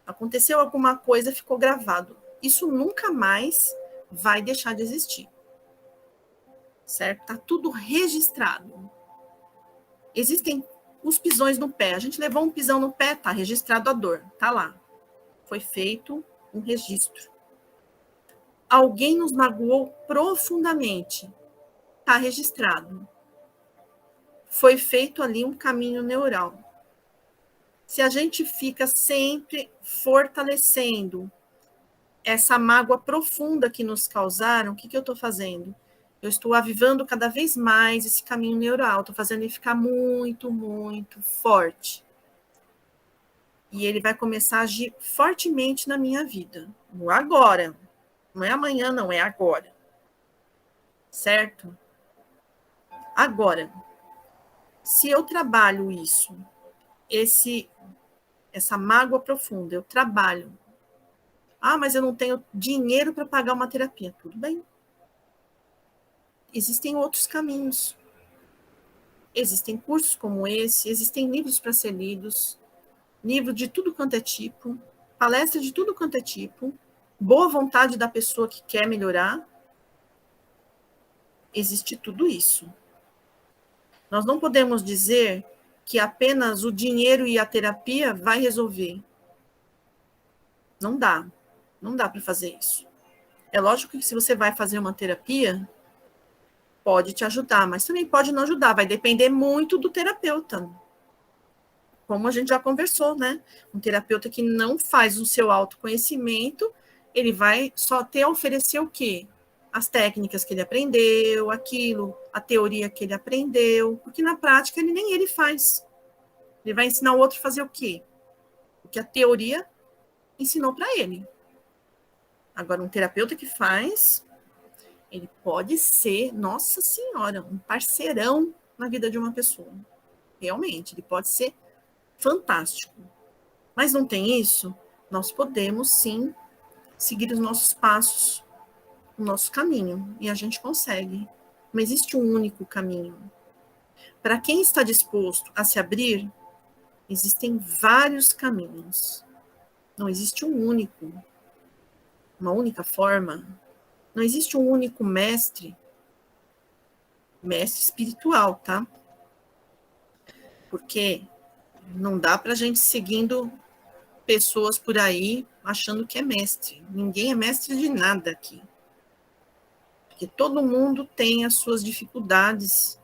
Aconteceu alguma coisa, ficou gravado. Isso nunca mais vai deixar de existir. Certo? Está tudo registrado. Existem os pisões no pé. A gente levou um pisão no pé, está registrado a dor. Está lá. Foi feito um registro. Alguém nos magoou profundamente. Está registrado. Foi feito ali um caminho neural. Se a gente fica sempre fortalecendo essa mágoa profunda que nos causaram, o que eu estou fazendo? Eu estou avivando cada vez mais esse caminho neural, estou fazendo ele ficar muito, muito forte. E ele vai começar a agir fortemente na minha vida. No agora. Não é amanhã, não, é agora. Certo? Agora, se eu trabalho essa mágoa profunda, eu trabalho Ah, mas eu não tenho dinheiro para pagar uma terapia. Tudo bem. Existem outros caminhos. Existem cursos como esse, existem livros para ser lidos, livro de tudo quanto é tipo, palestra de tudo quanto é tipo, boa vontade da pessoa que quer melhorar. Existe tudo isso. Nós não podemos dizer que apenas o dinheiro e a terapia vai resolver. Não dá. Não dá para fazer isso. É lógico que se você vai fazer uma terapia, pode te ajudar, mas também pode não ajudar. Vai depender muito do terapeuta. Como a gente já conversou, né? Um terapeuta que não faz o seu autoconhecimento, ele vai só ter a oferecer o quê? As técnicas que ele aprendeu, aquilo, a teoria que ele aprendeu, porque na prática ele nem ele faz. Ele vai ensinar o outro a fazer o quê? O que a teoria ensinou para ele. Agora, um terapeuta que faz, ele pode ser, nossa senhora, um parceirão na vida de uma pessoa. Realmente, ele pode ser fantástico. Mas não tem isso? Nós podemos, sim, seguir os nossos passos, o nosso caminho, e a gente consegue. Não existe um único caminho. Para quem está disposto a se abrir, existem vários caminhos. Não existe um único, uma única forma. Não existe um único mestre espiritual, tá? Porque não dá para a gente seguindo pessoas por aí achando que é mestre. Ninguém é mestre de nada aqui. Porque todo mundo tem as suas dificuldades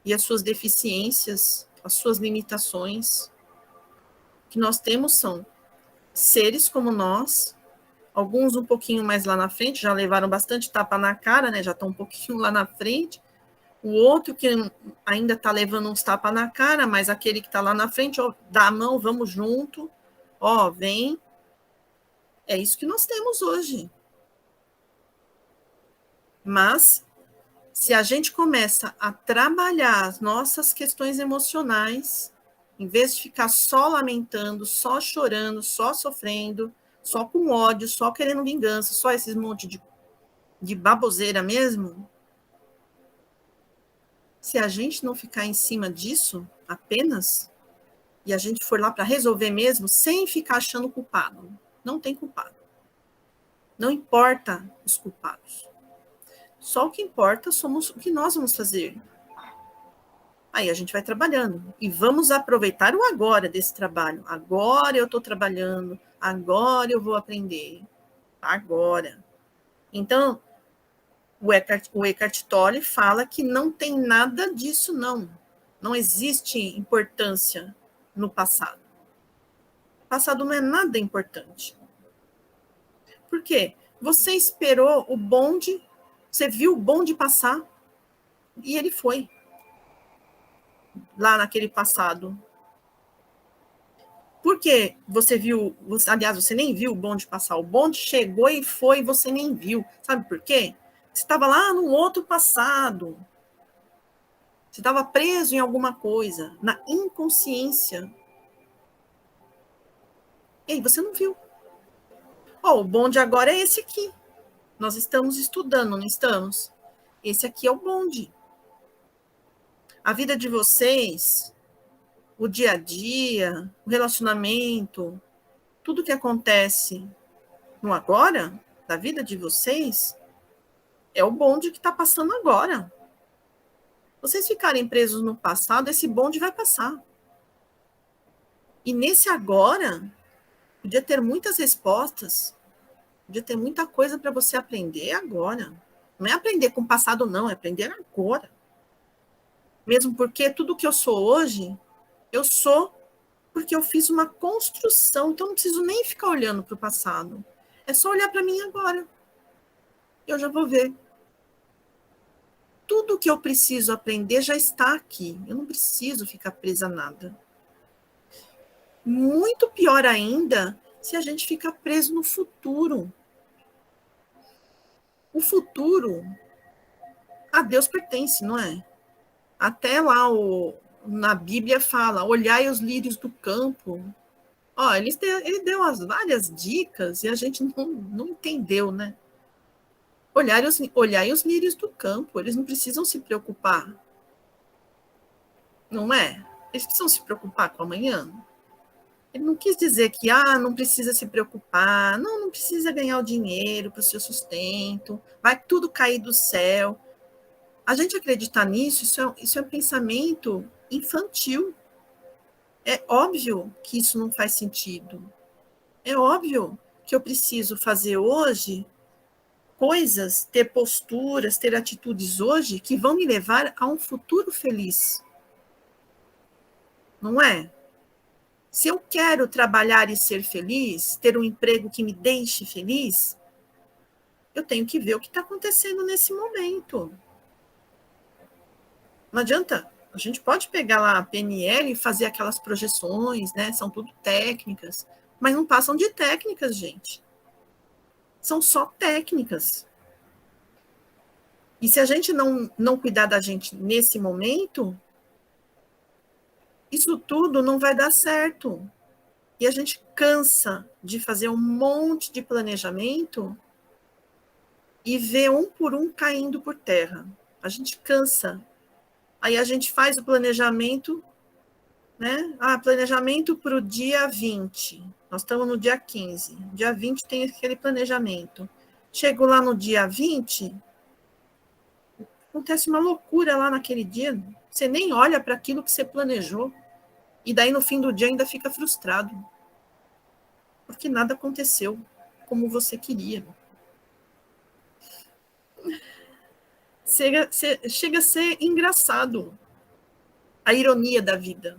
e as suas deficiências, as suas limitações. O que nós temos são seres como nós, alguns um pouquinho mais lá na frente, já levaram bastante tapa na cara, né? Já estão um pouquinho lá na frente. O outro que ainda está levando uns tapas na cara, mas aquele que está lá na frente, ó, dá a mão, vamos junto, ó, vem. É isso que nós temos hoje. Mas, se a gente começa a trabalhar as nossas questões emocionais, em vez de ficar só lamentando, só chorando, só sofrendo, só com ódio, só querendo vingança, só esses monte de baboseira mesmo, se a gente não ficar em cima disso apenas, e a gente for lá para resolver mesmo, sem ficar achando culpado, não tem culpado. Não importa os culpados. Só o que importa somos o que nós vamos fazer. Aí a gente vai trabalhando. E vamos aproveitar o agora desse trabalho. Agora eu estou trabalhando. Agora eu vou aprender. Agora. Então, o Eckhart Tolle fala que não tem nada disso, não. Não existe importância no passado. O passado não é nada importante. Por quê? Você esperou o bonde, você viu o bonde passar e ele foi. Lá naquele passado. Por quê? Você viu, aliás, você nem viu o bonde passar. O bonde chegou e foi e você nem viu. Sabe por quê? Você estava lá no outro passado. Você estava preso em alguma coisa, na inconsciência. E aí você não viu. Oh, o bonde agora é esse aqui. Nós estamos estudando, não estamos? Esse aqui é o bonde. A vida de vocês, o dia a dia, o relacionamento, tudo que acontece no agora, da vida de vocês, é o bonde que está passando agora. Vocês ficarem presos no passado, esse bonde vai passar. E nesse agora, podia ter muitas respostas, podia ter muita coisa para você aprender agora. Não é aprender com o passado, não, é aprender agora. Mesmo porque tudo que eu sou hoje, eu sou porque eu fiz uma construção, então não preciso nem ficar olhando para o passado. É só olhar para mim agora. Eu já vou ver. Tudo que eu preciso aprender já está aqui. Eu não preciso ficar presa a nada. Muito pior ainda se a gente ficar preso no futuro. O futuro a Deus pertence, não é? Até lá na Bíblia fala, olhai os lírios do campo. Ó, ele deu as várias dicas e a gente não entendeu, né? Olhar os lírios do campo, eles não precisam se preocupar, não é? Eles precisam se preocupar com amanhã. Ele não quis dizer que não precisa se preocupar, não precisa ganhar o dinheiro para o seu sustento, vai tudo cair do céu. A gente acreditar nisso, isso é um pensamento infantil. É óbvio que isso não faz sentido. É óbvio que eu preciso fazer hoje coisas, ter posturas, ter atitudes hoje que vão me levar a um futuro feliz. Não é? Se eu quero trabalhar e ser feliz, ter um emprego que me deixe feliz, eu tenho que ver o que está acontecendo nesse momento. Não adianta. A gente pode pegar lá a PNL e fazer aquelas projeções, né? São tudo técnicas, mas não passam de técnicas, gente. São só técnicas. E se a gente não cuidar da gente nesse momento, isso tudo não vai dar certo. E a gente cansa de fazer um monte de planejamento e ver um por um caindo por terra. A gente cansa. Aí a gente faz o planejamento, né? Planejamento para o dia 20. Nós estamos no dia 15. Dia 20 tem aquele planejamento. Chego lá no dia 20, acontece uma loucura lá naquele dia. Você nem olha para aquilo que você planejou. E daí no fim do dia ainda fica frustrado. Porque nada aconteceu como você queria. Chega a ser engraçado a ironia da vida.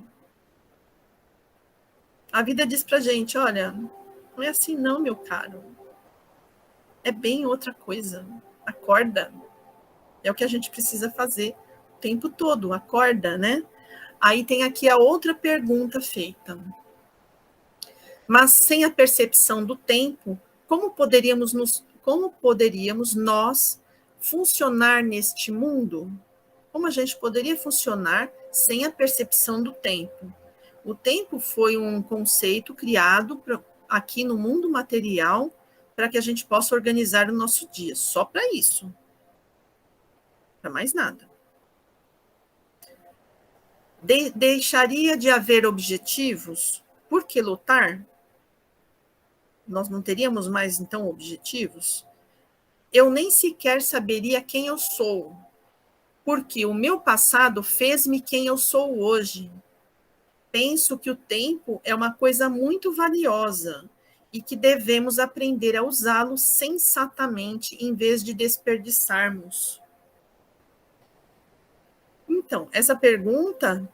A vida diz pra gente, olha, não é assim não, meu caro. É bem outra coisa. Acorda. É o que a gente precisa fazer o tempo todo. Acorda, né? Aí tem aqui a outra pergunta feita. Mas sem a percepção do tempo, como poderíamos nós funcionar neste mundo? Como a gente poderia funcionar sem a percepção do tempo? O tempo foi um conceito criado aqui no mundo material para que a gente possa organizar o nosso dia, só para isso. Para mais nada. Deixaria de haver objetivos? Por que lutar? Nós não teríamos mais, então, objetivos? Eu nem sequer saberia quem eu sou, porque o meu passado fez-me quem eu sou hoje. Penso que o tempo é uma coisa muito valiosa e que devemos aprender a usá-lo sensatamente em vez de desperdiçarmos. Então, essa pergunta,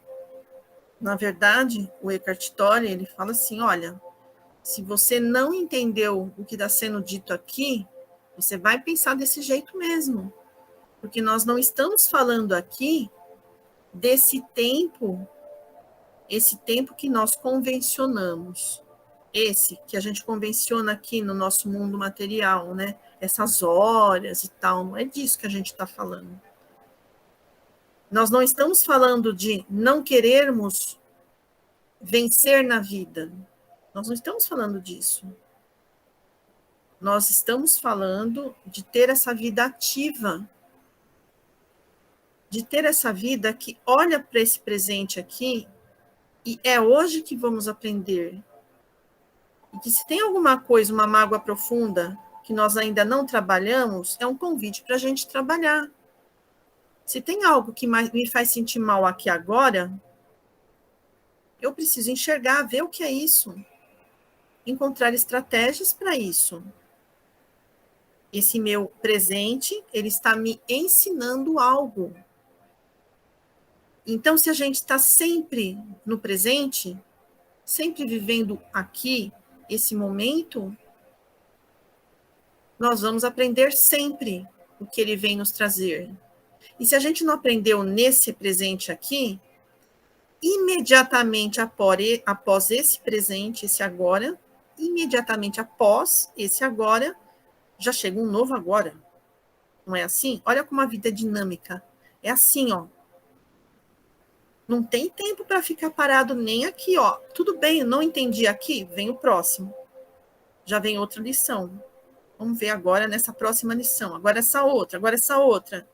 na verdade, o Eckhart Tolle, ele fala assim, olha, se você não entendeu o que está sendo dito aqui, você vai pensar desse jeito mesmo, porque nós não estamos falando aqui desse tempo, esse tempo que nós convencionamos, esse que a gente convenciona aqui no nosso mundo material, né? Essas horas e tal, não é disso que a gente está falando. Nós não estamos falando de não querermos vencer na vida. Nós não estamos falando disso. Nós estamos falando de ter essa vida ativa, de ter essa vida que olha para esse presente aqui e é hoje que vamos aprender. E que se tem alguma coisa, uma mágoa profunda que nós ainda não trabalhamos, é um convite para a gente trabalhar. Se tem algo que me faz sentir mal aqui agora, eu preciso enxergar, ver o que é isso. Encontrar estratégias para isso. Esse meu presente, ele está me ensinando algo. Então, se a gente está sempre no presente, sempre vivendo aqui, esse momento, nós vamos aprender sempre o que ele vem nos trazer. E se a gente não aprendeu nesse presente aqui, imediatamente após esse presente, esse agora, imediatamente após esse agora, já chega um novo agora. Não é assim? Olha como a vida é dinâmica. É assim, ó. Não tem tempo para ficar parado nem aqui, ó. Tudo bem, eu não entendi aqui, vem o próximo. Já vem outra lição. Vamos ver agora nessa próxima lição. Agora essa outra, agora essa outra.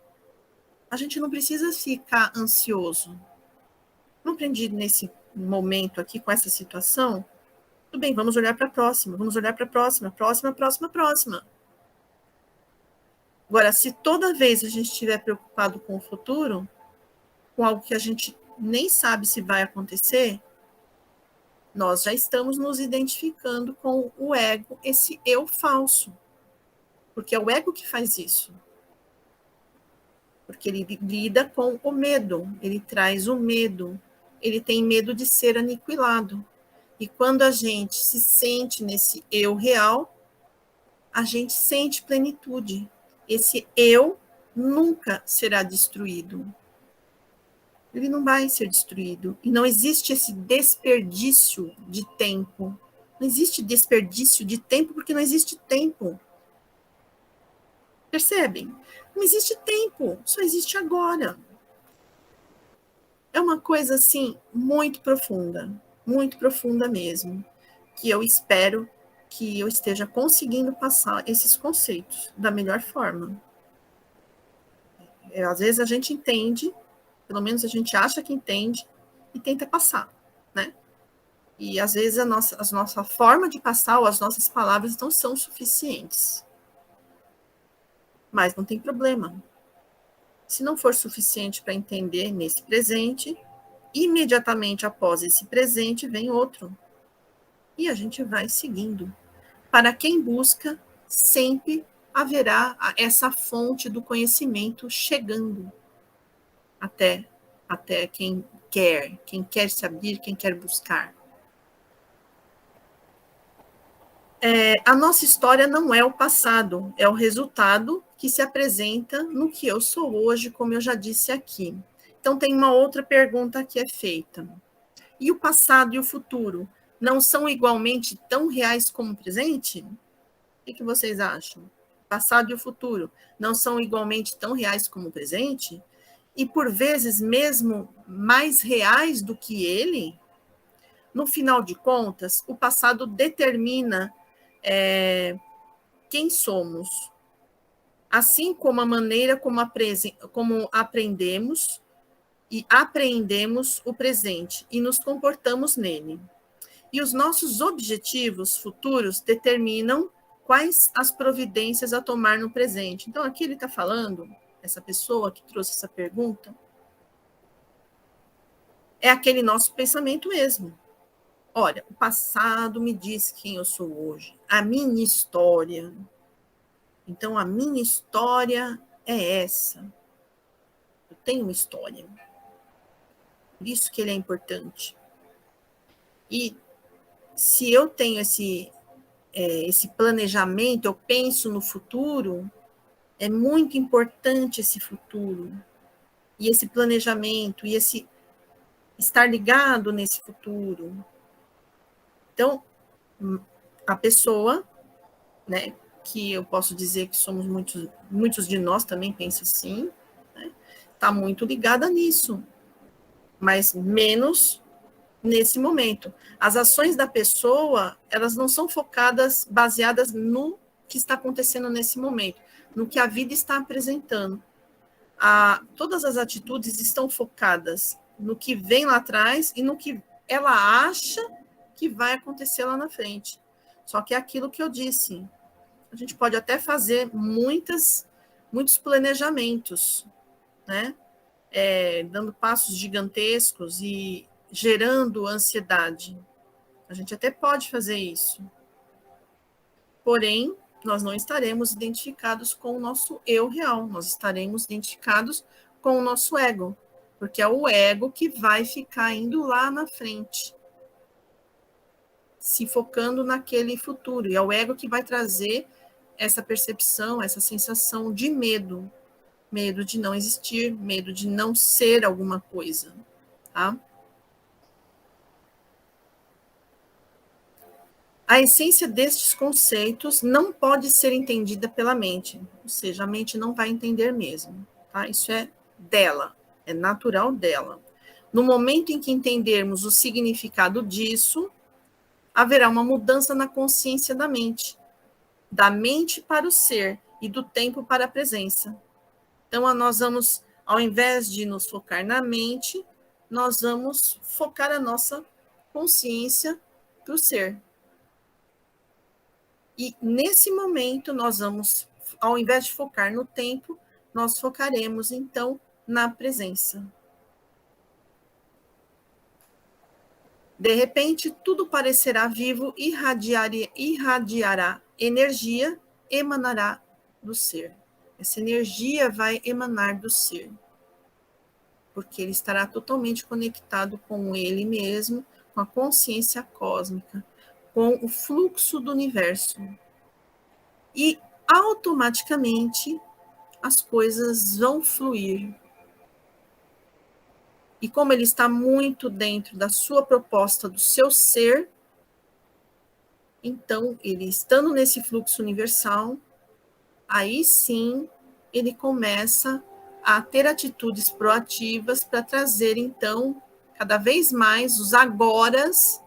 A gente não precisa ficar ansioso. Não aprendi nesse momento aqui, com essa situação? Tudo bem, vamos olhar para a próxima, vamos olhar para a próxima, próxima, próxima, próxima. Agora, se toda vez a gente estiver preocupado com o futuro, com algo que a gente nem sabe se vai acontecer, nós já estamos nos identificando com o ego, esse eu falso. Porque é o ego que faz isso. Porque ele lida com o medo, ele traz o medo, ele tem medo de ser aniquilado. E quando a gente se sente nesse eu real, a gente sente plenitude. Esse eu nunca será destruído. Ele não vai ser destruído. E não existe esse desperdício de tempo. Não existe desperdício de tempo porque não existe tempo. Percebem? Não existe tempo, só existe agora. É uma coisa, assim, muito profunda mesmo, que eu espero que eu esteja conseguindo passar esses conceitos da melhor forma. Às vezes a gente entende, pelo menos a gente acha que entende, e tenta passar, né? E às vezes a nossa forma de passar ou as nossas palavras não são suficientes. Mas não tem problema. Se não for suficiente para entender nesse presente, imediatamente após esse presente vem outro. E a gente vai seguindo. Para quem busca, sempre haverá essa fonte do conhecimento chegando até quem quer saber, quem quer buscar. A nossa história não é o passado, é o resultado que se apresenta no que eu sou hoje, como eu já disse aqui. Então, tem uma outra pergunta que é feita. E o passado e o futuro não são igualmente tão reais como o presente? O que vocês acham? O passado e o futuro não são igualmente tão reais como o presente? E, por vezes, mesmo mais reais do que ele? No final de contas, o passado determina quem somos, assim como a maneira como aprendemos e apreendemos o presente e nos comportamos nele. E os nossos objetivos futuros determinam quais as providências a tomar no presente. Então, aqui ele está falando, essa pessoa que trouxe essa pergunta, é aquele nosso pensamento mesmo. Olha, o passado me diz quem eu sou hoje, a minha história. Então, a minha história é essa. Eu tenho uma história. Por isso que ele é importante. E se eu tenho esse planejamento, eu penso no futuro, é muito importante esse futuro. E esse planejamento, e esse estar ligado nesse futuro. Então, a pessoa, né, que eu posso dizer que somos muitos de nós também pensam assim, né, está muito ligada nisso, mas menos nesse momento. As ações da pessoa, elas não são focadas, baseadas no que está acontecendo nesse momento, no que a vida está apresentando. Todas as atitudes estão focadas no que vem lá atrás e no que ela acha que vai acontecer lá na frente. Só que é aquilo que eu disse. A gente pode até fazer muitos planejamentos, né? Dando passos gigantescos e gerando ansiedade. A gente até pode fazer isso. Porém, nós não estaremos identificados com o nosso eu real, nós estaremos identificados com o nosso ego, porque é o ego que vai ficar indo lá na frente, se focando naquele futuro, e é o ego que vai trazer essa percepção, essa sensação de medo de não existir, medo de não ser alguma coisa, tá? A essência destes conceitos não pode ser entendida pela mente, ou seja, a mente não vai entender mesmo, tá? Isso é dela, é natural dela. No momento em que entendermos o significado disso, haverá uma mudança na consciência da mente para o ser e do tempo para a presença. Então, nós vamos, ao invés de nos focar na mente, nós vamos focar a nossa consciência para o ser. E nesse momento, nós vamos, ao invés de focar no tempo, nós focaremos, então, na presença. De repente, tudo parecerá vivo, irradiará energia, emanará do ser. Essa energia vai emanar do ser, porque ele estará totalmente conectado com ele mesmo, com a consciência cósmica, com o fluxo do universo. E automaticamente as coisas vão fluir. E como ele está muito dentro da sua proposta, do seu ser, então, ele estando nesse fluxo universal, aí sim ele começa a ter atitudes proativas para trazer, então, cada vez mais os agoras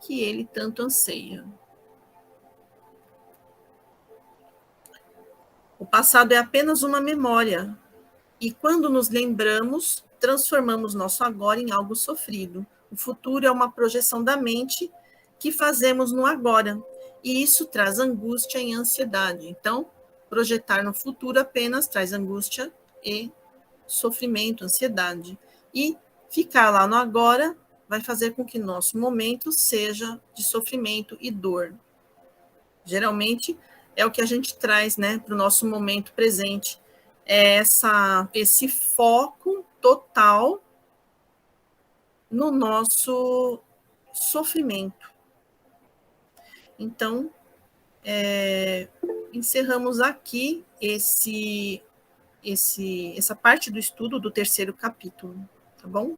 que ele tanto anseia. O passado é apenas uma memória, e quando nos lembramos, transformamos nosso agora em algo sofrido. O futuro é uma projeção da mente que fazemos no agora, e isso traz angústia e ansiedade. Então, projetar no futuro apenas traz angústia e sofrimento, ansiedade. E ficar lá no agora vai fazer com que nosso momento seja de sofrimento e dor. Geralmente é o que a gente traz, né, para o nosso momento presente, é esse foco total no nosso sofrimento. Então, encerramos aqui essa parte do estudo do terceiro capítulo, tá bom?